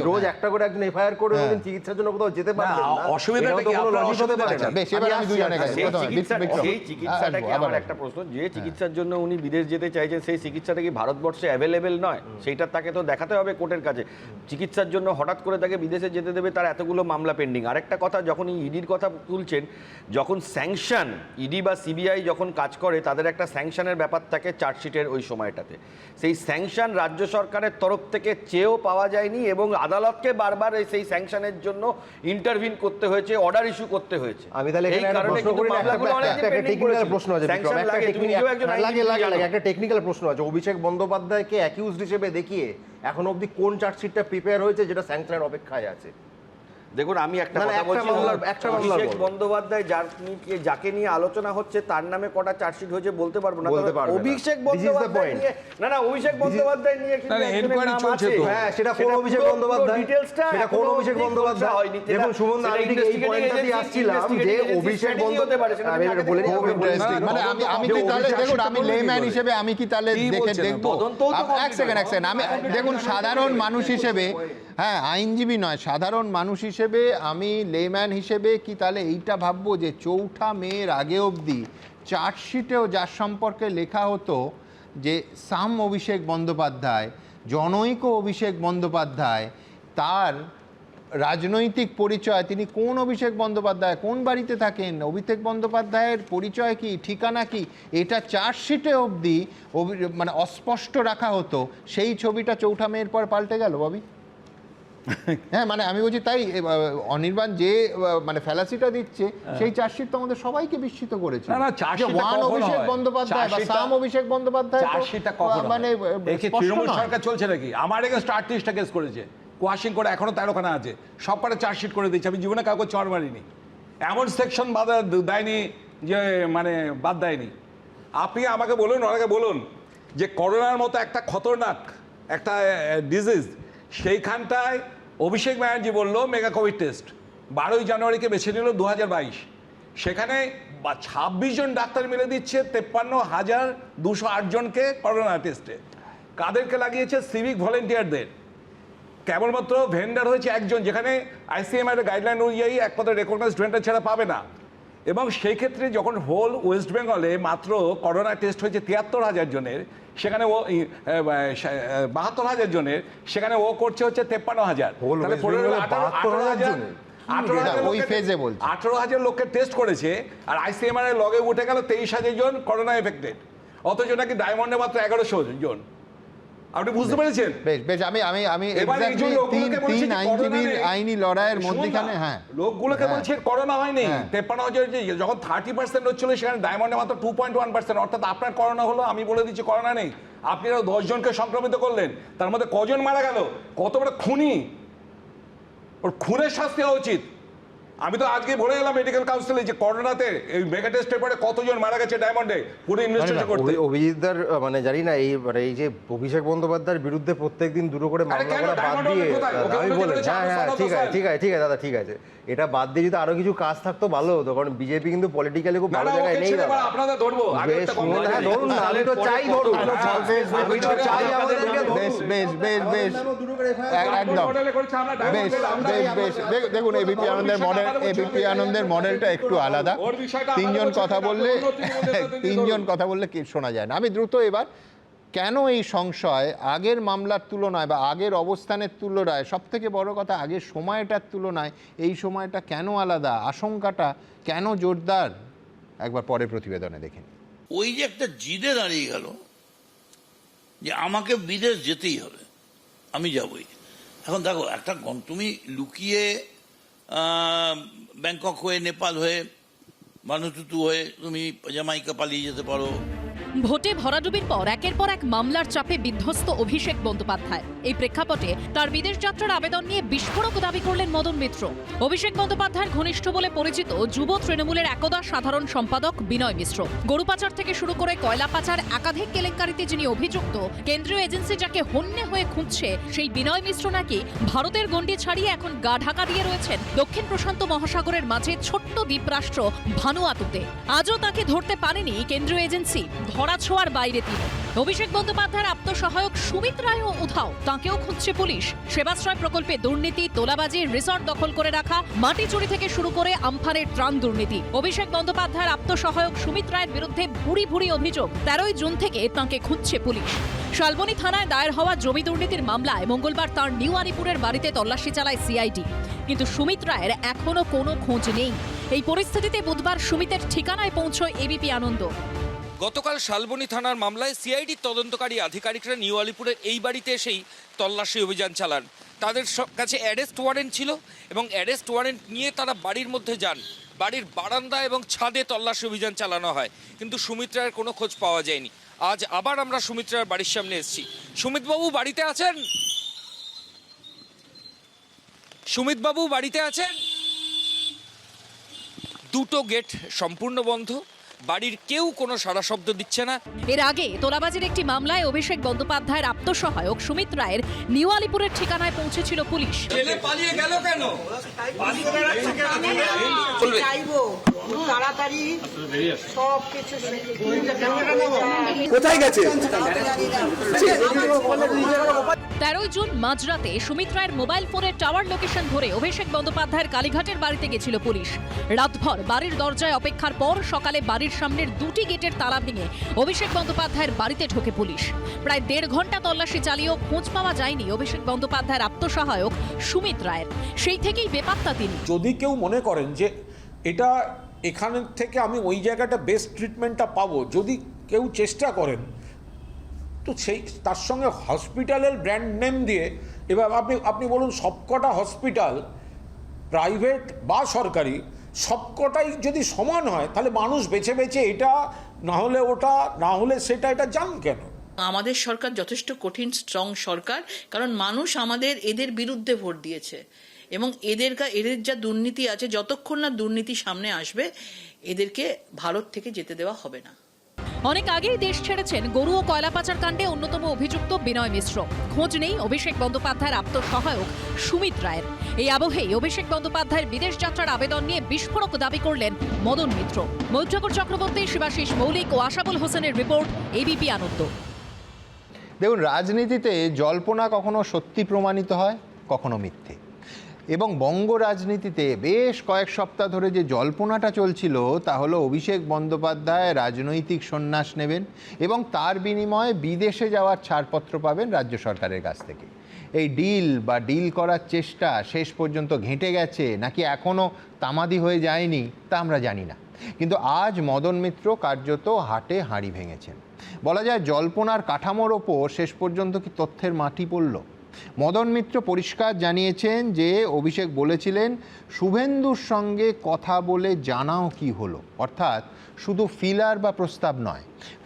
রোজ একটা করে একজন এফআইআর করে চিকিৎসার জন্য কোথাও যেতে পারবে না, অসুবিধাটা কি? বেশ, এবার আমি দুজনে সেই চিকিৎসাটাকে আমার একটা প্রশ্ন, যে চিকিৎসার জন্য উনি বিদেশ যেতে চাইছেন, সেই চিকিৎসাটা কি ভারতবর্ষে অ্যাভেলেবেল নয়? সেইটা তাকে তো দেখাতে হবে কোর্টের কাছে। চিকিৎসার জন্য হঠাৎ করে তাকে বিদেশে যেতে দেবে, তার এতগুলো মামলা পেন্ডিং। আরেকটা কথা, যখন ইডির কথা তুলছেন, যখন স্যাংশন, ইডি বা সিবিআই যখন কাজ করে, তাদের একটা স্যাংশনের ব্যাপার থাকে চার্জশিটের ওই সময়টাতে। সেই স্যাংশন রাজ্য সরকারের তরফ থেকে চেয়েও পাওয়া যায়নি এবং আদালতকে বারবার সেই স্যাংশনের জন্য ইন্টারভিন করতে হয়েছে, অর্ডার ইস্যু করতে হয়েছে। আমি তাহলে এখানে একটা টেকনিক্যাল প্রশ্ন আছে, একটা টেকনিক্যাল প্রশ্ন আছে। অভিষেক বন্দ্যোপাধ্যায়কে অ্যাকিউজড হিসেবে দেখিয়ে এখন অবধি কোন চার্জশিটটা প্রিপেয়ার হয়েছে যেটা স্যাংশনের অপেক্ষায় আছে? দেখুন, আমি একটা কথা বলছি, অভিষেক বন্দ্যোপাধ্যায় যাকে নিয়ে আলোচনা হচ্ছে তার নামে কটা চার্জশিট হয়েছে বলতে পারবো না। অভিষেক বন্দ্যোপাধ্যায় নিয়ে অভিষেক বন্দ্যোপাধ্যায় নিয়ে হ্যাঁ, সেটা কোন অভিষেক বন্দ্যোপাধ্যায়, সেটা কোন অভিষেক বন্দ্যোপাধ্যায়? দেখুন সুমন, আমি ঠিক এই পয়েন্টটা দিয়ে আসছিলাম যে অভিষেক বন্দ্যোপাধ্যায়, মানে আমি কি তাহলে, দেখুন আমি লেম্যান হিসেবে আমি কি তাহলে দেখবো? এক সেকেন্ড, আমি দেখুন সাধারণ মানুষ হিসেবে, হ্যাঁ আইনজীবী নয়, সাধারণ মানুষ হিসেবে আমি লেম্যান হিসেবে কি তাহলে এইটা ভাববো যে 4ঠা মের আগে অবধি চার্জশিটেও যার সম্পর্কে লেখা হতো যে সাম অভিষেক বন্দ্যোপাধ্যায়, জনৈক অভিষেক বন্দ্যোপাধ্যায়, তার রাজনৈতিক পরিচয়, তিনি কোন অভিষেক বন্দ্যোপাধ্যায়, কোন বাড়িতে থাকেন, অভিষেক বন্দ্যোপাধ্যায়ের পরিচয় কি, ঠিকানা কি, এটা চার্জশিটে অবধি মানে অস্পষ্ট রাখা হতো, সেই ছবিটা 4ঠা মের পর পাল্টে গেল ববি। হ্যাঁ, মানে আমি বলছি তাই অনির্বাণ যে মানে ফ্যালাসিটা দিচ্ছে, সেই চার্জশিট তো আমাদের সবাইকে বিস্মিত করেছে। অভিষেক বন্দ্যোপাধ্যায় বা সাম অভিষেক বন্দ্যোপাধ্যায় মানে তৃণমূল সরকার চলছে নাকি? আমার এগেইনস্ট 38টা কেস করেছে, কোয়াশিং করে এখনো 13খানা আছে, সব কটা চার্জশিট করে দিচ্ছে। আমি জীবনে কাউকে চড় মারিনি, এমন সেকশন বাধা দেয়নি যে মানে বাদ দেয়নি। আপনি আমাকে বলুন, ওনাকে বলুন যে করোনার মতো একটা খতরনাক একটা ডিজিজ, সেইখানটায় অভিষেক ব্যানার্জি বললো মেগা কোভিড টেস্ট 12ই জানুয়ারিকে বেছে নিল 2022, সেখানে 26 জন ডাক্তার মিলে দিচ্ছে 53,208 জনকে করোনা টেস্টে। কাদেরকে লাগিয়েছে? সিভিক ভলেন্টিয়ারদের। কেবলমাত্র ভেন্ডার হয়েছে একজন, যেখানে আইসিএমআর গাইডলাইন অনুযায়ী একমাত্র রেকগনাইজড ভেন্ডার ছাড়া পাবে না। এবং সেই ক্ষেত্রে যখন হোল ওয়েস্ট বেঙ্গলে মাত্র করোনা টেস্ট হয়েছে 73,000 জনের, সেখানে ও 72,000 জনের, সেখানে ও করছে হচ্ছে 53,000। তাহলে 18,000 লোককে টেস্ট করেছে, আর আইসিএমআর এর লগে উঠে গেল 23,000 জন করোনা এফেক্টেড, অথচ নাকি ডায়মন্ডে মাত্র 1100 জন। আপনি বুঝতে পেরেছেন? বেশ আমি তিন আইনজীবীর আইনি লড়াইয়ের মধ্যখানে লোকগুলোকে বলছে করোনা হয়নি। 53,000 যখন 30% হচ্ছিল, সেখানে ডায়মন্ডে মাত্র 2.1%, অর্থাৎ আপনার করোনা হলো, আমি বলে দিচ্ছি করোনা নেই। আপনি আরো 10 জনকে সংক্রমিত করলেন, তার মধ্যে কজন মারা গেল? কত বড় খুনি! ওর খুনের শাস্তি হওয়া উচিত। আমি তো আজকে বলে এলাম মেডিকেল কাউন্সিলে যে করোনাতে এই মেগা টেস্টের পরে কতজন মারা গেছে ডায়মন্ডে, পুরো ইনভেস্টিগেশন করতে। অভিজিৎদার মানে জানি না এই যে অভিষেক বন্দ্যোপাধ্যায়ের বিরুদ্ধে প্রত্যেকদিন দুটো করে মামলা করা বাদ দিয়ে, আমি বলেন হ্যাঁ ঠিক আছে দাদা, ঠিক আছে, এটা বাদ দিয়ে যদি আরো কিছু কাজ থাকতো ভালো হতো, কারণ বিজেপি কিন্তু পলিটিক্যালি খুব ভালো জায়গায় নেই দাদা। আপনাদের ধরবো, ধরুন না, আমি তো চাই ধরুন, দেখুন এবিপি আনন্দের মডেলটা একটু আলাদা। তিনজন কথা বললে কি শোনা যায় না। আমি দ্রুত এবার, কেন এই সংশয় আগের মামলার তুলনায় বা আগের অবস্থানের তুলনায়, সব থেকে বড় কথা আগের সময়টার তুলনায় এই সময়টা কেন আলাদা, আশঙ্কাটা কেন জোরদার, একবার পরে প্রতিবেদনে দেখেন। ওই যে একটা জিদে দাঁড়িয়ে গেল যে আমাকে বিদেশ যেতেই হবে, আমি যাবই। এখন দেখো, একটা তুমি লুকিয়ে ব্যাংকক হয়ে, নেপাল হয়ে, ভানুতুতু হয়ে তুমি জামাইকা পালিয়ে যেতে পারো। ভোটে ভরাডুবির পর একের পর এক মামলার চাপে বিধ্বস্ত অভিষেক বন্দ্যোপাধ্যায়। এই প্রেক্ষাপটে তার বিদেশ যাত্রার আবেদন নিয়ে বিস্ফোরক দাবি করলেন মদন মিত্র। অভিষেক বন্দ্যোপাধ্যায়ের ঘনিষ্ঠ বলে পরিচিত যুব তৃণমূলের একদা সাধারণ সম্পাদক বিনয় মিশ্র। গরু পাচার থেকে শুরু করে কয়লা পাচার একাধিক কেলেঙ্কারিতে যিনি অভিযুক্ত, কেন্দ্রীয় এজেন্সি যাকে হন্যে হয়ে খুঁজছে, সেই বিনয় মিশ্র নাকি ভারতের গণ্ডি ছাড়িয়ে এখন গা ঢাকা দিয়ে রয়েছেন দক্ষিণ প্রশান্ত মহাসাগরের মাঝে ছোট্ট দ্বীপরাষ্ট্র ভানুয়াতুতে। আজও তাকে ধরতে পারেনি কেন্দ্রীয় এজেন্সি, ধরাছোঁয়ার বাইরে তিনি। অভিষেক বন্দ্যোপাধ্যায়ের আত্মসহায়ক সুমিত রায়ও উধাও, তাঁকেও খুঁজছে পুলিশ। সেবাশ্রয় প্রকল্পে দুর্নীতি, তোলাবাজি, রিসর্ট দখল করে রাখা, মাটি চুরি থেকে শুরু করে আমফানের ত্রাণ দুর্নীতি। অভিষেক বন্দ্যোপাধ্যায়ের আত্মসহায়ক সুমিত রায়ের বিরুদ্ধে ভুরি ভুরি অভিযোগ। 13 জুন থেকে তাঁকে খুঁজছে পুলিশ। শালবনী থানায় দায়ের হওয়া জমি দুর্নীতির মামলায় মঙ্গলবার তাঁর নিউ আলিপুরের বাড়িতে তল্লাশি চালায় সিআইডি, কিন্তু সুমিত রায়ের এখনো কোনো খোঁজ নেই। এই পরিস্থিতিতে বুধবার সুমিতের ঠিকানায় পৌঁছয় এবিপি আনন্দ। গতকাল শালবনী থানার মামলায় সিআইডির তদন্তকারী আধিকারিকরা নিউ আলিপুরের এই বাড়িতে এসেই তল্লাশি অভিযান চালান। তাদের কাছে অ্যারেস্ট ওয়ারেন্ট ছিল এবং অ্যারেস্ট ওয়ারেন্ট নিয়ে তারা বাড়ির মধ্যে যান। বাড়ির বারান্দা এবং ছাদে তল্লাশি অভিযান চালানো হয়, কিন্তু সুমিত রায়ের কোনো খোঁজ পাওয়া যায়নি। আজ আবার আমরা সুমিত রায়ের বাড়ির সামনে এসেছি। সুমিতবাবু বাড়িতে আছেন? সুমিতবাবু বাড়িতে আছেন? দুটো গেট সম্পূর্ণ বন্ধ, বাড়ির কেউ কোনো সাড়া শব্দ দিচ্ছে না। এর আগে তোলাবাজির একটি মামলায় অভিষেক বন্দ্যোপাধ্যায়ের আত্মসহায়ক সুমিত রায়ের নিউ আলিপুরের ঠিকানায় পৌঁছেছিল পুলিশ। পালিয়ে গেল কেন? কোথায় গেছে? 13 জুন মাঝরাতে সুমিত রায়ের মোবাইল ফোনের টাওয়ার লোকেশন ধরে অভিষেক বন্দ্যোপাধ্যায়ের কালীঘাটের বাড়িতে গেছিল পুলিশ। রাতভর বাড়ির দরজায় অপেক্ষার পর সকালে বাড়ির সামনের দুটি গেটের তালা ভেঙে অভিষেক বন্দ্যোপাধ্যায়ের বাড়িতে ঢোকে পুলিশ। প্রায় 1.5 ঘন্টা তল্লাশি চালিয়েও খোঁজ পাওয়া যায়নি অভিষেক বন্দ্যোপাধ্যায়ের আত্মসহায়ক সুমিত রায়ের। সেই থেকেই বেপাত্তা তিনি। যদি কেউ মনে করেন যে এটা এখান থেকে আমি ওই জায়গাটা বেস্ট ট্রিটমেন্টটা পাবো, যদি কেউ চেষ্টা করেন, তো সেই তার সঙ্গে হসপিটালের ব্র্যান্ড নেম দিয়ে, এবার আপনি বলুন সবকটা হসপিটাল প্রাইভেট বা সরকারি সবকটাই যদি সমান হয়, তাহলে মানুষ বেছে বেছে এটা না হলে ওটা, না হলে সেটা, এটা যান কেন? আমাদের সরকার যথেষ্ট কঠিন স্ট্রং সরকার, কারণ মানুষ আমাদের এদের বিরুদ্ধে ভোট দিয়েছে এবং এদের যা দুর্নীতি আছে, যতক্ষণ না দুর্নীতি সামনে আসবে এদেরকে ভারত থেকে যেতে দেওয়া হবে না। অনেক আগেই দেশ ছেড়েছেন গরু ও কয়লা পাচার কাণ্ডে অন্যতম অভিযুক্ত বিনয় মিশ্র। খোঁজ নেই অভিষেক বন্দ্যোপাধ্যায়ের আত্মসহায়ক সুমিত রায়ের। এই আবহেই অভিষেক বন্দ্যোপাধ্যায়ের বিদেশ যাত্রার আবেদন নিয়ে বিস্ফোরক দাবি করলেন মদন মিত্র। মৈত্রকর চক্রবর্তী, শিবাশিস মৌলিক ও আশাবুল হোসেনের রিপোর্ট, এবিপি আনন্দ। দেখুন, রাজনীতিতে জল্পনা কখনো সত্যি প্রমাণিত হয়, কখনো মিথ্যে। এবং বঙ্গ রাজনীতিতে বেশ কয়েক সপ্তাহ ধরে যে জল্পনাটা চলছিল তা হলো অভিষেক বন্দ্যোপাধ্যায় রাজনৈতিক সন্ন্যাস নেবেন এবং তার বিনিময়ে বিদেশে যাওয়ার ছাড়পত্র পাবেন রাজ্য সরকারের কাছ থেকে। এই ডিল করার চেষ্টা শেষ পর্যন্ত ঘেঁটে গেছে নাকি এখনও তামাদি হয়ে যায়নি তা আমরা জানি না, কিন্তু আজ মদন মিত্র কার্যত হাটে হাঁড়ি ভেঙেছেন। বলা যায় জল্পনার কাঠামোর ওপর শেষ পর্যন্ত কি তথ্যের মাটি পড়ল। মদন মিত্র পরিষ্কার জানিয়েছেন যে অভিষেক বলেছিলেন শুভেন্দুর সঙ্গে কথা বলে জানাও কি হলো, অর্থাৎ শুধু ফিলার বা প্রস্তাব নয়,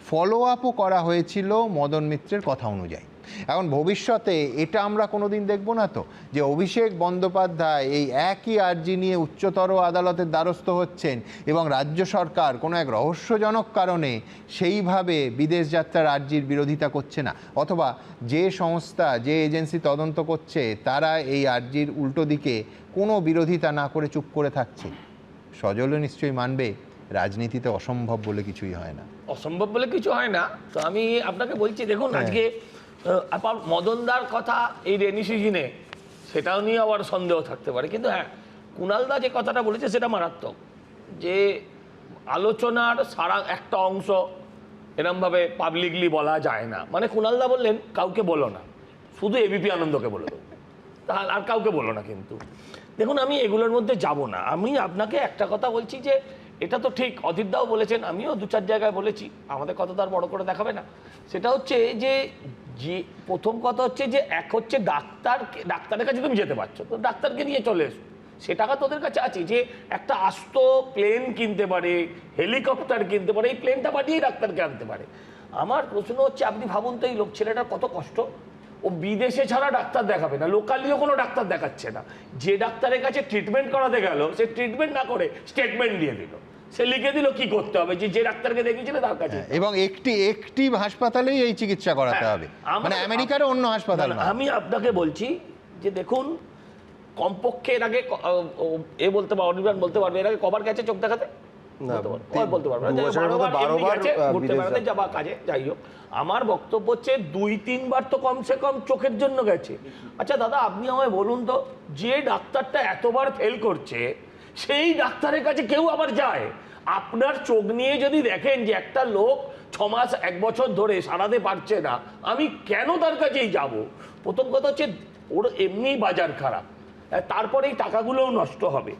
ফলো আপও করা হয়েছিল মদন মিত্রের কথা অনুযায়ী। এখন ভবিষ্যতে এটা আমরা কোনোদিন দেখব না তো যে অভিষেক বন্দ্যোপাধ্যায় এই একই আর্জি নিয়ে উচ্চতর আদালতের দ্বারস্থ হচ্ছেন এবং রাজ্য সরকার কোনো এক রহস্যজনক কারণে সেইভাবে বিদেশ যাত্রার আর্জির বিরোধিতা করছে না, অথবা যে সংস্থা যে এজেন্সি তদন্ত করছে তারা এই আর্জির উল্টো দিকে কোনো বিরোধিতা না করে চুপ করে থাকছে। সজলও নিশ্চয়ই মানবে রাজনীতিতে অসম্ভব বলে কিছুই হয় না। অসম্ভব বলে কিছু হয় না। তো আমি আপনাকে বলছি, দেখুন আজকে মদনদার কথা এই রেনি সিজনে সেটাও নিয়ে আবার সন্দেহ থাকতে পারে, কিন্তু হ্যাঁ কুণালদা যে কথাটা বলেছে সেটা মারাত্মক, যে আলোচনার সারা একটা অংশ এরমভাবে পাবলিকলি বলা যায় না। মানে কুণালদা বললেন কাউকে বলো না, শুধু এবিপি আনন্দকে বলে দেবো, তাহলে আর কাউকে বলো না। কিন্তু দেখুন আমি এগুলোর মধ্যে যাব না। আমি আপনাকে একটা কথা বলছি যে এটা তো ঠিক, অধীরদাও বলেছেন, আমিও 2-4 জায়গায় বলেছি, আমাদের কথা তো আর বড় করে দেখাবে না। সেটা হচ্ছে যে প্রথম কথা হচ্ছে যে এক হচ্ছে ডাক্তারের কাছে তুমি যেতে পারছো, তো ডাক্তারকে নিয়ে চলে এসো, সে টাকা তোদের কাছে আছে। যে একটা আস্ত প্লেন কিনতে পারে, হেলিকপ্টার কিনতে পারে, এই প্লেনটা পাঠিয়ে ডাক্তারকে আনতে পারে। আমার প্রশ্ন হচ্ছে আপনি ভাবুন তো এই লোক ছেলেটার কত কষ্ট। ও বিদেশে ছাড়া ডাক্তার দেখাবে না, লোকালিও কোনো ডাক্তার দেখাচ্ছে না। যে ডাক্তারের কাছে ট্রিটমেন্ট করাতে গেল সে ট্রিটমেন্ট না করে স্টেটমেন্ট দিয়ে দিল, সে লিখে দিল কি করতে হবে, যে ডাক্তারকে দেখিয়েছিল তার কাছে, এবং একটি হাসপাতালেই এই চিকিৎসা করাতে হবে, মানে আমেরিকার অন্য হাসপাতাল না। আমি আপনাকে বলছি যে দেখুন কমপক্ষে এর আগে বলতে পারবে, অনির্বাণ বলতে পারবে, এর আগে কবার গেছে চোখ দেখাতে বলতে পারবে না, কাজে যাই হোক। আমার বক্তব্য হচ্ছে 2-3 বার তো কমসে কম চোখের জন্য গেছে। আচ্ছা দাদা আপনি আমায় বলুন তো, যে ডাক্তারটা এতবার ফেল করছে সেই ডাক্তারের কাছে কেউ আবার যায়? আপনার চোখ নিয়ে যদি দেখেন যে একটা লোক 6 মাস 1 বছর ধরে সারাতে পারছে না, আমি কেন তার কাছেই যাব? প্রথম কথা হচ্ছে ওর এমনি বাজার খারাপ, তারপরে এই টাকাগুলোও নষ্ট হবে।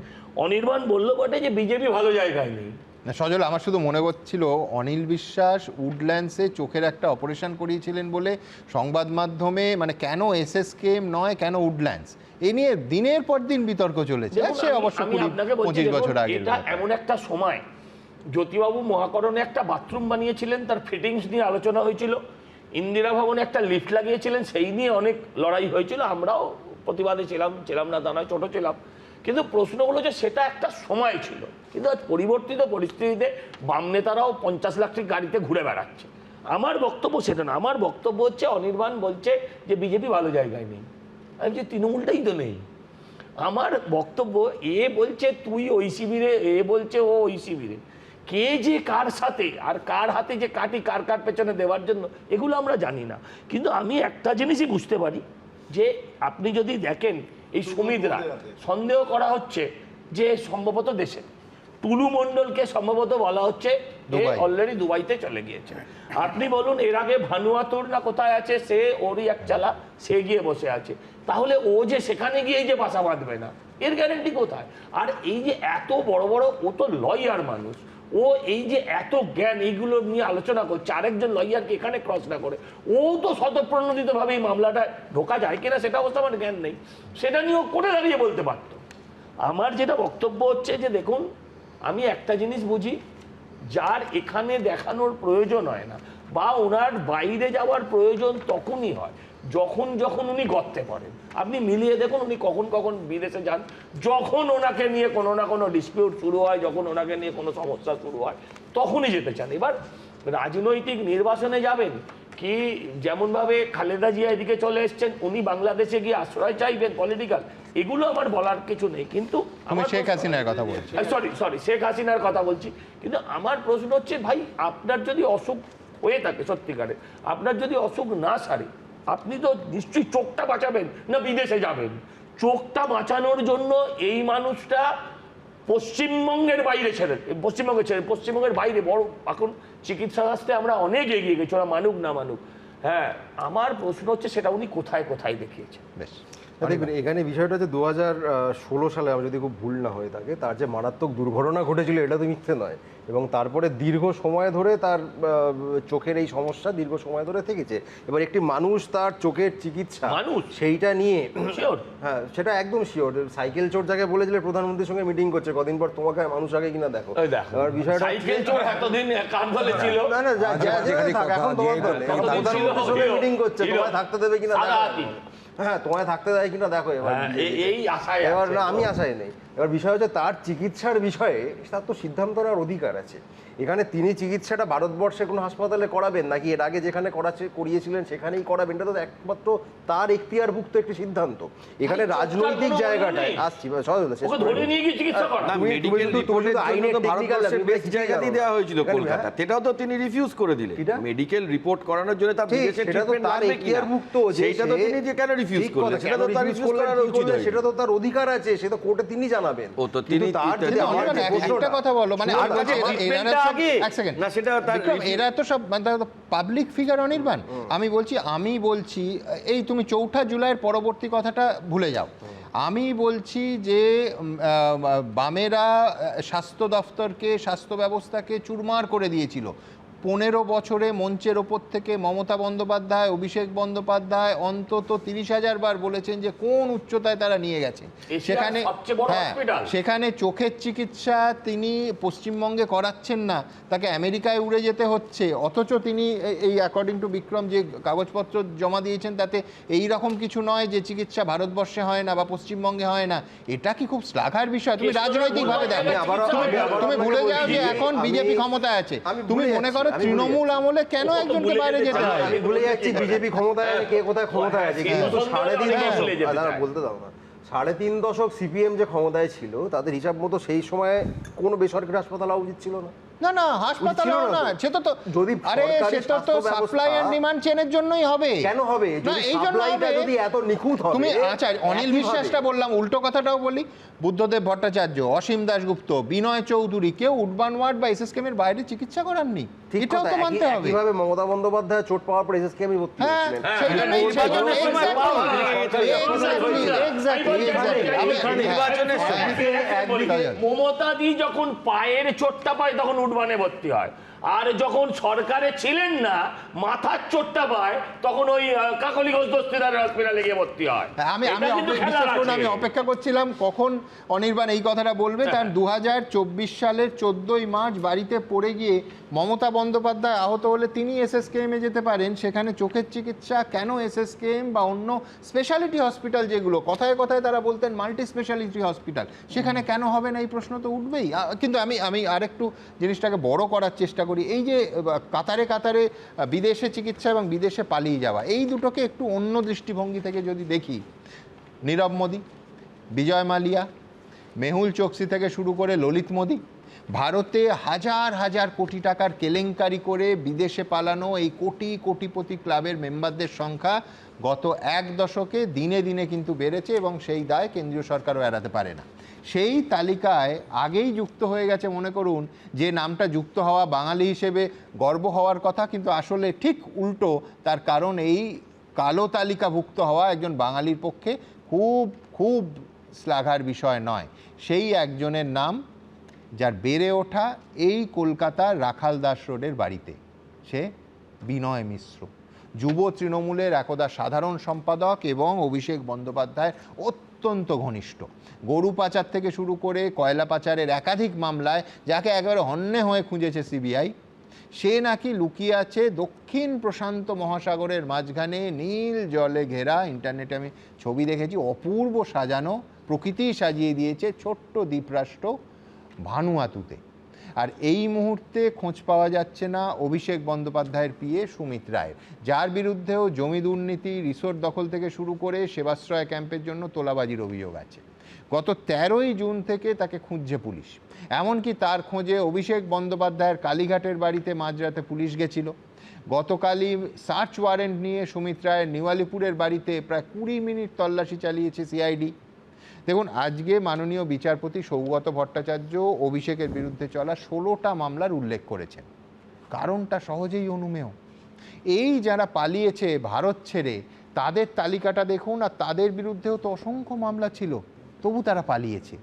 অনির্বাণ বললো বটে যে বিজেপি ভালো জায়গায় নেই। না সজল, আমার শুধু মনে করছিল অনিল বিশ্বাস উডল্যান্ডসে চোখের একটা অপারেশন করিয়েছিলেন বলে সংবাদ মাধ্যমে, মানে কেন SSKM নয় কেন উডল্যান্ডস, এ নিয়ে দিনের পর দিন বিতর্ক চলেছে। সে অবশ্য 25 বছর আগে। এটা এমন একটা সময় জ্যোতিবাবু মহাকরণে একটা বাথরুম বানিয়েছিলেন, তার ফিটিংস নিয়ে আলোচনা হয়েছিল। ইন্দিরা ভবনে একটা লিফট লাগিয়েছিলেন, সেই নিয়ে অনেক লড়াই হয়েছিল, আমরাও প্রতিবাদে ছিলাম না তা নয়, ছোট ছিলাম। কিন্তু প্রশ্ন হলো যে সেটা একটা সময় ছিল, কিন্তু আজ পরিবর্তিত পরিস্থিতিতে বাম নেতারাও 50 লাখ গাড়িতে ঘুরে বেড়াচ্ছে। আমার বক্তব্য সেটা না। আমার বক্তব্য হচ্ছে অনির্বাণ বলছে যে বিজেপি ভালো জায়গায় নেই, আমি যে তৃণমূলটাই তো নেই। আমার বক্তব্য বলছে তুই ওই শিবিরে, বলছে ও ওই শিবিরে, কে যে কার সাথে আর কার হাতে যে কাটি কার কার পেছনে দেওয়ার জন্য এগুলো আমরা জানি না। কিন্তু আমি একটা জিনিসই বুঝতে পারি যে আপনি যদি দেখেন এই সুমিতরা সন্দেহ করা হচ্ছে যে সম্ভবত দেশে, টুলু মণ্ডলকে সম্ভবত বলা হচ্ছে অলরেডি দুবাইতে চলে গিয়েছে। আপনি বলুন এর আগে ভানুয়াতুর না কোথায় আছে, সে ওরই এক চালা, সে গিয়ে বসে আছে। তাহলে ও যে সেখানে গিয়ে যে বাসা বাঁধবে না এর গ্যারেন্টি কোথায়? আর এই যে এত বড় বড়, ও তো লয়ার মানুষ, ও এই যে এত জ্ঞান এইগুলো নিয়ে আলোচনা করছে, আরেকজন লয়ারকে এখানে ক্রস না করে ও তো স্বতঃপ্রণোদিতভাবে এই মামলাটা ঢোকা যায় কিনা সেটা অবস্থা আমার জ্ঞান নেই, সেটা নিয়েও করে দাঁড়িয়ে বলতে পারতো। আমার যেটা বক্তব্য হচ্ছে যে দেখুন আমি একটা জিনিস বুঝি, যার এখানে দেখানোর প্রয়োজন হয় না বা ওনার বাইরে যাওয়ার প্রয়োজন তখনই হয় যখন উনি গর্তে পড়েন। আপনি মিলিয়ে দেখুন উনি কখন কখন বিদেশে যান, যখন ওনাকে নিয়ে কোনো না কোনো ডিসপিউট শুরু হয়, যখন ওনাকে নিয়ে কোনো সমস্যা শুরু হয় তখনই যেতে চান। এবার রাজনৈতিক নির্বাসনে যাবেন কি যেমনভাবে খালেদা জিয়া এদিকে চলে এসছেন, উনি বাংলাদেশে গিয়ে আশ্রয় চাইবেন পলিটিক্যাল, এগুলো আমার বলার কিছু নেই। কিন্তু আমি শেখ হাসিনার কথা বলছি, সরি শেখ হাসিনার কথা বলছি। কিন্তু আমার প্রশ্ন হচ্ছে, ভাই আপনার যদি অসুখ হয়ে থাকে সত্যিকারে, আপনার যদি অসুখ না সারে, আপনি তো নিশ্চয়ই চোখটা বাঁচাবেন না বিদেশে যাবেন? চোখটা বাঁচানোর জন্য এই মানুষটা পশ্চিমবঙ্গের বাইরে ছেড়ে, পশ্চিমবঙ্গের বাইরে বড় এখন চিকিৎসা শাস্ত্রে আমরা অনেক এগিয়ে গেছি, ওরা মানুক না মানুক। হ্যাঁ, আমার প্রশ্ন হচ্ছে সেটা উনি কোথায় কোথায় দেখিয়েছেন। বেশ, দেখবেন এখানে বিষয়টা হচ্ছে 2016 সালে আমি যদি খুব ভুল না হয়ে থাকে, তার যে মারাত্মক দুর্ঘটনা ঘটেছিল এটা তো মিথ্যে নয়, এবং তারপরে দীর্ঘ সময় ধরে তার চোখের এই সমস্যা দীর্ঘ সময় ধরে থেকেছে। এবার একটি মানুষ তার চোখের চিকিৎসা সেইটা নিয়ে, হ্যাঁ সেটা একদম শিওর, সাইকেল চোর যাকে বলেছিল প্রধানমন্ত্রীর সঙ্গে মিটিং করছে কদিন পর, তোমাকে মানুষ আগে কিনা দেখো। এবার বিষয়টা না না এখন তোমার প্রধানমন্ত্রীর সঙ্গে মিটিং করছে, তোমায় থাকতে দেবে কিনা দেখো, হ্যাঁ তোমায় থাকতে দেয় কিনা দেখো। এবার না আমি আশায় নেই। এবার বিষয় হচ্ছে তার চিকিৎসার বিষয়ে তার তো সিদ্ধান্ত নেওয়ার অধিকার আছে। এখানে তিনি চিকিৎসাটা ভারতবর্ষে কোনো হাসপাতালে করাবেন নাকি এর আগে যেখানে করিয়েছিলেন সেখানেই করাবেন, এটা তো একমাত্র তার এখতিয়ারভুক্ত একটি সিদ্ধান্ত। এখানে রাজনৈতিক জায়গাটায় আসছি, সেটাও তো তিনি রিফিউজ করে দিলেন। মেডিকেল রিপোর্ট করানোর জন্য তার এখতিয়ারভুক্ত, সেটা তো তিনি যে কেন রিফিউজ করলেন সেটা তো তার রিফিউজ করার উচিত, সেটা তো তার অধিকার আছে, সেটা কোর্টে তিনি জানাবেন। ও তো তিনি একটা কথা বলো, মানে এরা তো সব পাবলিক ফিগার অনির্বাণ। আমি বলছি এই তুমি 4 জুলাইয়ের পরবর্তী কথাটা ভুলে যাও। আমি বলছি যে বামেরা স্বাস্থ্য দফতরকে, স্বাস্থ্য ব্যবস্থাকে চুরমার করে দিয়েছিল। 15 বছরে মঞ্চের ওপর থেকে মমতা বন্দ্যোপাধ্যায়, অভিষেক বন্দ্যোপাধ্যায় অন্তত 30,000 বার বলেছেন যে কোন উচ্চতায় তারা নিয়ে গেছে। সেখানে সেখানে চোখের চিকিৎসা তিনি পশ্চিমবঙ্গে করাচ্ছেন না, তাকে আমেরিকায় উড়ে যেতে হচ্ছে, অথচ তিনি এই অ্যাকর্ডিং টু বিক্রম যে কাগজপত্র জমা দিয়েছেন তাতে এই রকম কিছু নয় যে চিকিৎসা ভারতবর্ষে হয় না বা পশ্চিমবঙ্গে হয় না। এটা কি খুব শ্লাঘার বিষয়? তুমি রাজনৈতিকভাবে দেখো, তুমি ভুলে যাও যে এখন বিজেপি ক্ষমতায় আছে, তুমি মনে করো তৃণমূল আমলে কেন একজনকে বাইরে যেতে হয়? আমি ভুলে যাচ্ছি বিজেপি ক্ষমতায় আছে, কে কোথায় ক্ষমতায় আছে, কিন্তু 3.5 দশক সিপিএম যে ক্ষমতায় ছিল তাদের হিসাব মতো সেই সময় কোনো বেসরকারি হাসপাতাল হওয়া উচিত ছিল না। না না হাসপাতাল না, সেটা তো যদি সেটা তো সাপ্লাই এন্ড ডিমান্ড চেনের জন্যই হবে। কেন হবে? এই জন্য যদি এত নিখুঁত হবে। তুমি আচ্ছা অনিল বিশ্বাসটা বললাম, উল্টো কথাটাও বলি, বুদ্ধদেব ভট্টাচার্য, অসীম দাশগুপ্ত, বিনয় চৌধুরী কেউ উডবান ওয়ার্ড বা এসএসকেএম এর বাইরে চিকিৎসা করাননি, এটাও তো মানতে হবে। কিভাবে মমতা বন্দ্যোপাধ্যায় চোট পাওয়ার পর এসএসকেএম এ ভর্তি হয়েছিলেন, মমতা দি যখন পায়ের চোটটা পায় তখন উডবানে ভর্তি হয়, আর যখন সরকারে ছিলেন না মাথার চোটটা পায় তখন ওই কাকলিগঞ্জ দস্তিদার হসপিটালে গিয়ে ভর্তি হয়। আমি অপেক্ষা করছিলাম কখন অনির্বাণ এই কথাটা বলবে, কারণ 2024 সালের 14ই মার্চ বাড়িতে পড়ে গিয়ে মমতা বন্দ্যোপাধ্যায় আহত হলে তিনি এসএসকেএম এ যেতে পারেন। সেখানে চোখের চিকিৎসা কেন এসএসকেএম বা অন্য স্পেশালিটি হসপিটাল যেগুলো কথায় কথায় তারা বলতেন মাল্টি স্পেশালিটি হসপিটাল, সেখানে কেন হবে না এই প্রশ্ন তো উঠবেই। কিন্তু আমি আরেকটু জিনিসটাকে বড় করার চেষ্টা করি। এই যে কাতারে কাতারে বিদেশে চিকিৎসা এবং বিদেশে পালিয়ে যাওয়া, এই দুটোকে একটু অন্য দৃষ্টিভঙ্গি থেকে যদি দেখি, নীরব মোদি, বিজয় মালিয়া, মেহুল চোকসি থেকে শুরু করে ললিত মোদি, ভারতে হাজার হাজার কোটি টাকার কেলেঙ্কারি করে বিদেশে পালানো এই কোটিপতি ক্লাবের মেম্বারদের সংখ্যা গত 1 দশকে দিনে দিনে কিন্তু বেড়েছে, এবং সেই দায় কেন্দ্রীয় সরকারও এড়াতে পারে না। সেই তালিকায় আগেই যুক্ত হয়ে গেছে, মনে করুন যে নামটা যুক্ত হওয়া বাঙালি হিসেবে গর্ব হওয়ার কথা, কিন্তু আসলে ঠিক উল্টো। তার কারণ এই কালো তালিকাভুক্ত হওয়া একজন বাঙালির পক্ষে খুব শ্লাঘার বিষয় নয়। সেই একজনের নাম, যার বেড়ে ওঠা এই কলকাতার রাখালদাস রোডের বাড়িতে, সে বিনয় মিশ্র, যুব তৃণমূলের একদা সাধারণ সম্পাদক এবং অভিষেক বন্দ্যোপাধ্যায়ের অত্যন্ত ঘনিষ্ঠ। গরু পাচার থেকে শুরু করে কয়লা পাচারের একাধিক মামলায় যাকে একেবারে হন্যে হয়ে খুঁজেছে সিবিআই, সে নাকি লুকিয়ে আছে দক্ষিণ প্রশান্ত মহাসাগরের মাঝখানে নীল জলে ঘেরা, ইন্টারনেটে আমি ছবি দেখেছি, অপূর্ব সাজানো, প্রকৃতি সাজিয়ে দিয়েছে ছোট্ট দ্বীপরাষ্ট্র ভানুয়াতুতে। আর এই মুহূর্তে খোঁজ পাওয়া যাচ্ছে না অভিষেক বন্দ্যোপাধ্যায়ের পিএ সুমিত রায়ের, যার বিরুদ্ধেও জমি দুর্নীতি, রিসোর্ট দখল থেকে শুরু করে সেবাশ্রয় ক্যাম্পের জন্য তোলাবাজির অভিযোগ আছে। গত 13ই জুন থেকে তাকে খুঁজছে পুলিশ। এমনকি তার খোঁজে অভিষেক বন্দ্যোপাধ্যায়ের কালীঘাটের বাড়িতে মাঝরাতে পুলিশ গেছিল। গতকালই সার্চ ওয়ারেন্ট নিয়ে সুমিত রায়ের নিউ আলিপুরের বাড়িতে প্রায় 20 মিনিট তল্লাশি চালিয়েছে সিআইডি। দেখুন, আজকে মাননীয় বিচারপতি সৌগত ভট্টাচার্য অভিষেকের বিরুদ্ধে চলা 16টা মামলার উল্লেখ করেছেন। কারণটা সহজেই অনুমেয়। এই যারা পালিয়েছে ভারত ছেড়ে, তাদের তালিকাটা দেখুন, আর তাদের বিরুদ্ধেও তো অসংখ্য মামলা ছিল, তবু তারা পালিয়েছে।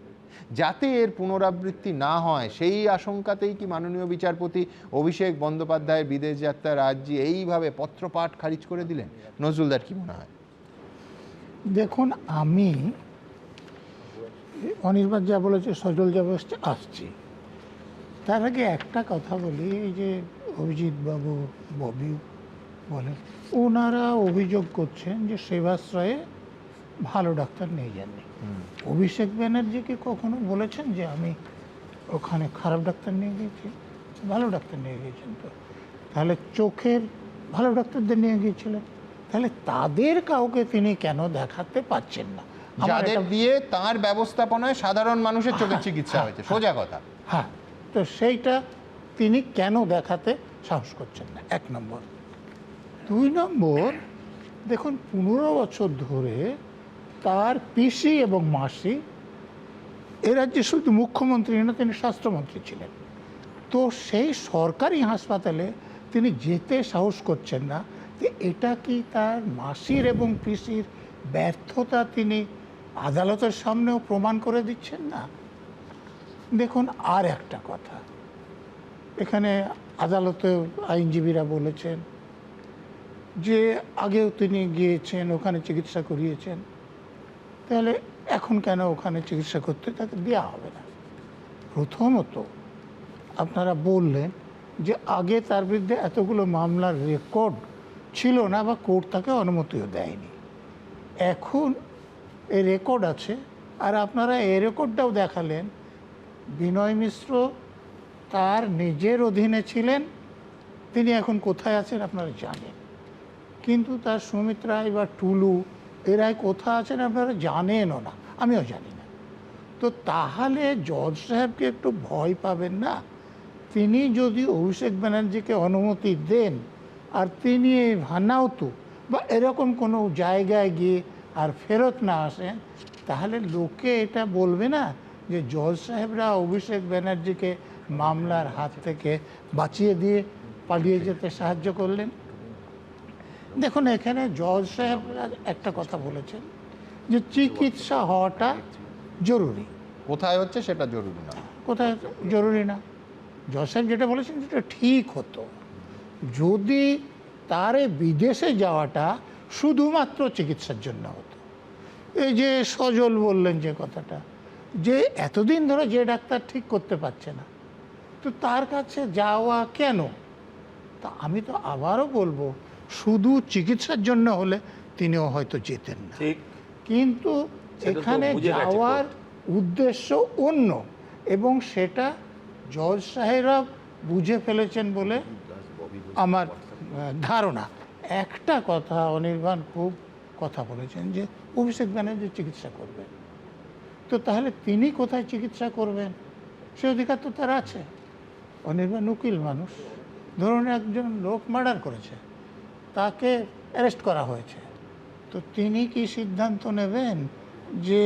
যাতে এর পুনরাবৃত্তি না হয় সেই আশঙ্কাতেই কি মাননীয় বিচারপতি অভিষেক বন্দ্যোপাধ্যায়ের বিদেশ যাত্রার আর্জি এইভাবে পত্রপাঠ খারিজ করে দিলেন? নজরুলদার কি মনে হয়? দেখুন, আমি অনির্বাণ যা বলেছে, সজল যা বলেছে, আসছি। তার আগে একটা কথা বলি, এই যে অভিজিৎ বাবু, ববি বলেন, ওনারা অভিযোগ করছেন যে সেবাশ্রয়ে ভালো ডাক্তার নিয়ে যাননি। অভিষেক ব্যানার্জিকে কখনো বলেছেন যে আমি ওখানে খারাপ ডাক্তার নিয়ে গিয়েছি? ভালো ডাক্তার নিয়ে গিয়েছেন। তো তাহলে চোখের ভালো ডাক্তারদের নিয়ে গিয়েছিলেন, তাহলে তাদের কাউকে তিনি কেন দেখাতে পাচ্ছেন না? যাদের দিয়ে তার ব্যবস্থাপনায় সাধারণ মানুষের চোখের চিকিৎসা হয়েছে, সোজা কথা। হ্যাঁ, তো সেইটা তিনি কেন দেখাতে সাহস করছেন না? 1 নম্বর। 2 নম্বর, দেখুন 15 বছর ধরে তার পিসি এবং মাসি এ রাজ্যে শুধু মুখ্যমন্ত্রী না, তিনি স্বাস্থ্যমন্ত্রী ছিলেন। তো সেই সরকারি হাসপাতালে তিনি যেতে সাহস করছেন না। তো এটা কি তার মাসির এবং পিসির ব্যর্থতা তিনি আদালতের সামনেও প্রমাণ করে দিচ্ছেন না? দেখুন, আর একটা কথা, এখানে আদালতে আইনজীবীরা বলেছেন যে আগেও তিনি গিয়েছেন, ওখানে চিকিৎসা করিয়েছেন, তাহলে এখন কেন ওখানে চিকিৎসা করতে তাকে দেওয়া হবে না? প্রথমত আপনারা বললেন যে আগে তার বিরুদ্ধে এতগুলো মামলার রেকর্ড ছিল না, বা কোর্ট তাকে অনুমতিও দেয়নি। এখন এই রেকর্ড আছে, আর আপনারা এই রেকর্ডটাও দেখালেন। বিনয় মিশ্র তার নিজের অধীনে ছিলেন, তিনি এখন কোথায় আছেন আপনারা জানেন, কিন্তু তার সুমিত রায় বা টুলু এরাই কোথায় আছেন আপনারা জানেনও না, আমিও জানি না। তো তাহলে জজ সাহেবকে একটু ভয় পাবেন না? তিনি যদি অভিষেক ব্যানার্জিকে অনুমতি দেন, আর তিনি এই ভানাউতু বা এরকম কোনো জায়গায় গিয়ে আর ফেরত না আসেন, তাহলে লোকে এটা বলবে না যে জজ সাহেবরা অভিষেক ব্যানার্জিকে মামলার হাত থেকে বাঁচিয়ে দিয়ে পালিয়ে যেতে সাহায্য করলেন? দেখুন, এখানে জজ সাহেবরা একটা কথা বলেছেন যে চিকিৎসা হওয়াটা জরুরি। কোথায় হচ্ছে সেটা জরুরি না। কোথায় জরুরি না, জজ সাহেব যেটা বলেছেন সেটা ঠিক হতো যদি তার বিদেশে যাওয়াটা শুধুমাত্র চিকিৎসার জন্য হতো। এই যে সজল বললেন যে কথাটা, যে এতদিন ধরে যে ডাক্তার ঠিক করতে পারছে না, তো তার কাছে যাওয়া কেন? তা আমি তো আবারও বলবো, শুধু চিকিৎসার জন্য হলে তিনিও হয়তো যেতেন না, কিন্তু এখানে যাওয়ার উদ্দেশ্য অন্য, এবং সেটা জজ সাহেবরা বুঝে ফেলেছেন বলে আমার ধারণা। একটা কথা অনির্বাণ খুব কথা বলেছেন যে অভিষেক ব্যানার্জি চিকিৎসা করবেন, তো তাহলে তিনি কোথায় চিকিৎসা করবেন সে অধিকার তো তার আছে। অনির্বাণ উকিল মানুষ, ধরুন একজন লোক মার্ডার করেছে, তাকে অ্যারেস্ট করা হয়েছে, তো তিনি কি সিদ্ধান্ত নেবেন যে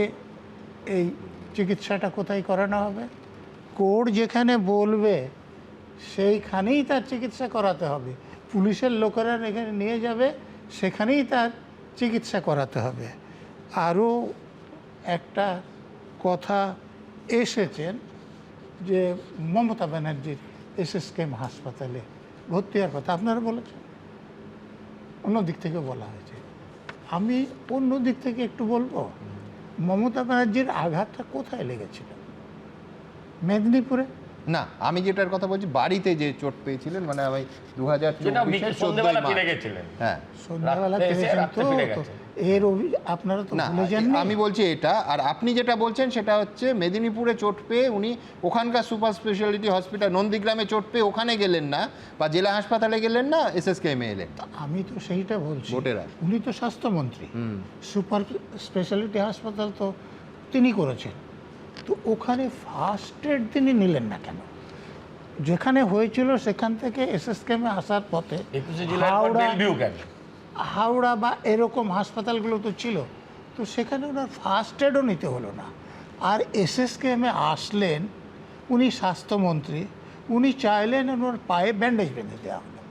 এই চিকিৎসাটা কোথায় করানো হবে? কোর্ট যেখানে বলবে সেইখানেই তার চিকিৎসা করাতে হবে। পুলিশের লোকেরা এখানে নিয়ে যাবে, সেখানেই তার চিকিৎসা করাতে হবে। আরও একটা কথা এসেছেন যে মমতা ব্যানার্জির এসএসকেএম হাসপাতালে ভর্তি হওয়ার কথা আপনারা বলেছেন, অন্য দিক থেকে বলা হয়েছে। আমি অন্য দিক থেকে একটু বলবো, মমতা ব্যানার্জির আঘাতটা কোথায় লেগেছিল? মেদিনীপুরে না, আমি যেটার কথা বলছি বাড়িতে যে চোট পেয়েছিলেন, মানে আমি 2024 সন্ধ্যাবেলা ফিরে গেছিলেন। হ্যাঁ, সন্ধ্যাবেলা ফিরেছেন তো আপনারা তো না, ভুলে যাননি। আমি বলছি এটা, আর আপনি যেটা বলছেন সেটা হচ্ছে মেদিনীপুরে চোট পেয়ে উনি ওখানকার সুপার স্পেশালিটি হসপিটাল নন্দীগ্রামে চোট পেয়ে ওখানে গেলেন না, বা জেলা হাসপাতালে গেলেন না, এসএসকেএমে এলেন। আমি তো সেইটা বলছি, ভোটের আগে। উনি তো স্বাস্থ্যমন্ত্রী, সুপার স্পেশালিটি হাসপাতাল তো তিনি করেছেন, তো ওখানে ফার্স্ট এড তিনি নিলেন না কেন? যেখানে হয়েছিল সেখান থেকে এসএসকেএমে আসার পথে হাওড়া বা এরকম হাসপাতালগুলো তো ছিল, তো সেখানে ওনার ফার্স্ট এডও নিতে হলো না। আর এসএসকেএমে আসলেন, উনি স্বাস্থ্যমন্ত্রী, উনি চাইলেন ওনার পায়ে ব্যান্ডেজ বেঁধে দেওয়া হলো।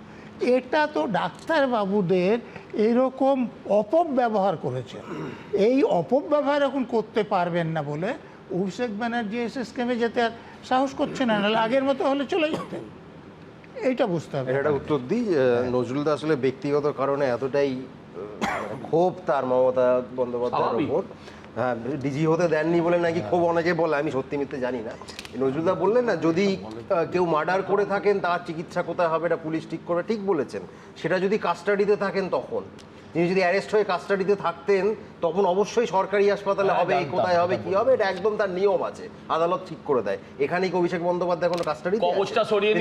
এটা তো ডাক্তারবাবুদের এরকম অপব্যবহার করেছে, এই অপব্যবহার এখন করতে পারবেন না বলে অভিষেক ব্যানার্জি এসএসকেএমে যেতে আর সাহস করছে না, নাহলে আগের মতো হলে চলে যেতেন। এইটা বুঝতে হবে। এটা উত্তর দিই, নজরুলদা আসলে ব্যক্তিগত কারণে এতটাই ক্ষোভ তার মমতা বন্দ্যোপাধ্যায়ের উপর, হ্যাঁ, ডিজি হতে দেননি বলে নাকি ক্ষোভ অনেকে বলে, আমি সত্যি মিথ্যে জানি না। নজরুলদা বললেন না, যদি কেউ মার্ডার করে থাকেন তার চিকিৎসা কোথায় হবে এটা পুলিশ ঠিক করবে, ঠিক বলেছেন। সেটা যদি কাস্টাডিতে থাকেন তখন, তিনি যদি অ্যারেস্ট হয়ে কাস্টাডিতে থাকতেন তখন অবশ্যই সরকারি হাসপাতালে হবে, কোথায় হবে, কি হবে, এটা একদম তার নিয়ম আছে, আদালত ঠিক করে দেয়। এখানে কি অভিষেক বন্দ্যোপাধ্যায় কোনো কাস্টাডিতে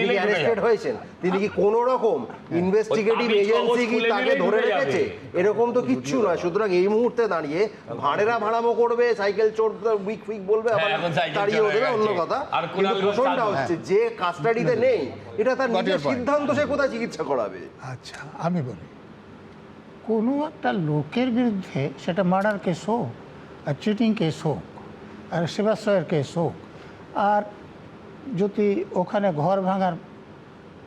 তিনি অ্যারেস্টেড হয়েছেন? তিনি কি কোনো রকম ইনভেস্টিগেটিভ এজেন্সি কি তাকে ধরে রেখেছে? এরকম তো কিচ্ছু নয়। সুতরাং এই মুহূর্তে দাঁড়িয়ে ভাড়েরা ভাড়ামো করবে, সাইকেল চোর উইক উইক বলবে, আবার তাড়িয়ে দেবে, অন্য কথা। কিন্তু প্রশ্নটা হচ্ছে যে কাস্টাডিতে নেই, এটা তার নিজের সিদ্ধান্ত, সে কোথায় চিকিৎসা করাবে। আচ্ছা, আমি বলি, কোনো একটা লোকের বিরুদ্ধে, সেটা মার্ডার কেস হোক, আর চিটিং কেস হোক, আর সেবাশ্রয়ের কেস হোক, আর যদি ওখানে ঘর ভাঙার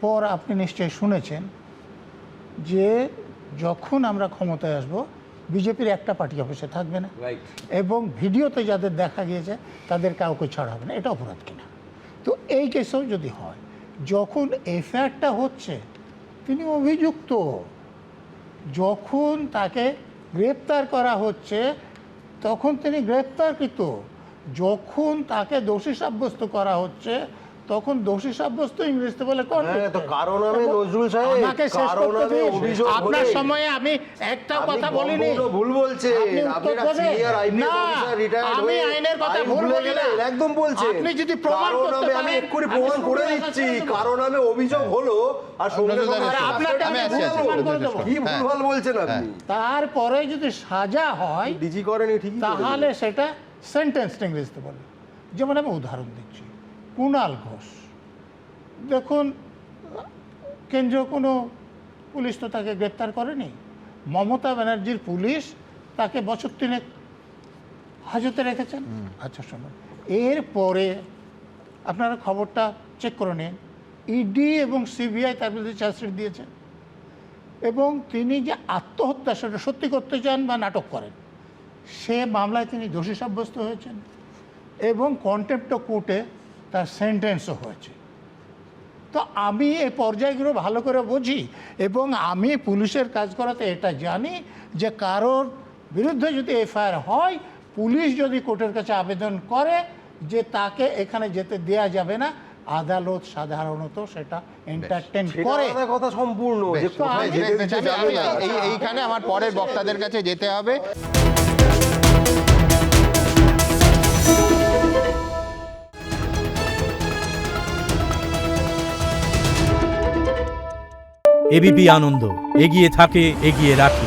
পর আপনি নিশ্চয়ই শুনেছেন যে যখন আমরা ক্ষমতায় আসব বিজেপির একটা পার্টি অফিসে থাকবে না, এবং ভিডিওতে যাদের দেখা গিয়েছে তাদের কাউকে ছাড়া হবে না। এটা অপরাধ কিনা? তো এই কেসেও যদি হয়, যখন এফআইআরটা হচ্ছে তিনি অভিযুক্ত, যখন তাকে গ্রেপ্তার করা হচ্ছে তখন তিনি গ্রেপ্তারকৃত, যখন তাকে দোষী সাব্যস্ত করা হচ্ছে তখন দোষী সাব্যস্ত ইংরেজিতে বলে আপনার সময়ে আমি একটা কথা বলিনি, ভুল বলছে, আমি আইনের কথা ভুল বলি না, একদম বলছে। আপনি যদি প্রমাণ করতে পারেন, আমি এক্ষুনি প্রমাণ করে দিচ্ছি, কারণ আমি অভিযোগ হলো আর সঙ্গে সঙ্গে আপনাকে আমি প্রমাণ করে দেব। কি ভুলভাল বলছেন আপনি? তারপরে যদি সাজা হয় ডিজি করেনি ঠিক, তাহলে সেটা সেন্টেন্স ইংরেজিতে বলে। যেমন আমি উদাহরণ দিচ্ছি, কুণাল ঘোষ, দেখুন কেন্দ্রীয় কোনো পুলিশ তো তাকে গ্রেপ্তার করেনি, মমতা ব্যানার্জির পুলিশ তাকে বছর 3 হাজতে রেখেছেন। আচ্ছা শুনুন, এরপরে আপনারা খবরটা চেক করে নিন, ইডি এবং সিবিআই তার বিরুদ্ধে চার্জশিট দিয়েছে, এবং তিনি যে আত্মহত্যা সেটা সত্যি করতে চান বা নাটক করেন, সে মামলায় তিনি দোষী সাব্যস্ত হয়েছেন, এবং কন্টেম্প্ট অফ কোর্টে তার সেন্টেন্সও হয়েছে। তো আমি এই পর্যায়গুলো ভালো করে বুঝি, এবং আমি পুলিশের কাজ করাতে এটা জানি যে কারোর বিরুদ্ধে যদি এফআইআর হয়, পুলিশ যদি কোর্টের কাছে আবেদন করে যে তাকে এখানে যেতে দেয়া যাবে না, আদালত সাধারণত সেটা এন্টারটেইন করে। কথা সম্পূর্ণ এইখানে আমার পরের বক্তাদের কাছে যেতে হবে। এবিপি আনন্দ, এগিয়ে থাকে, এগিয়ে রাখে।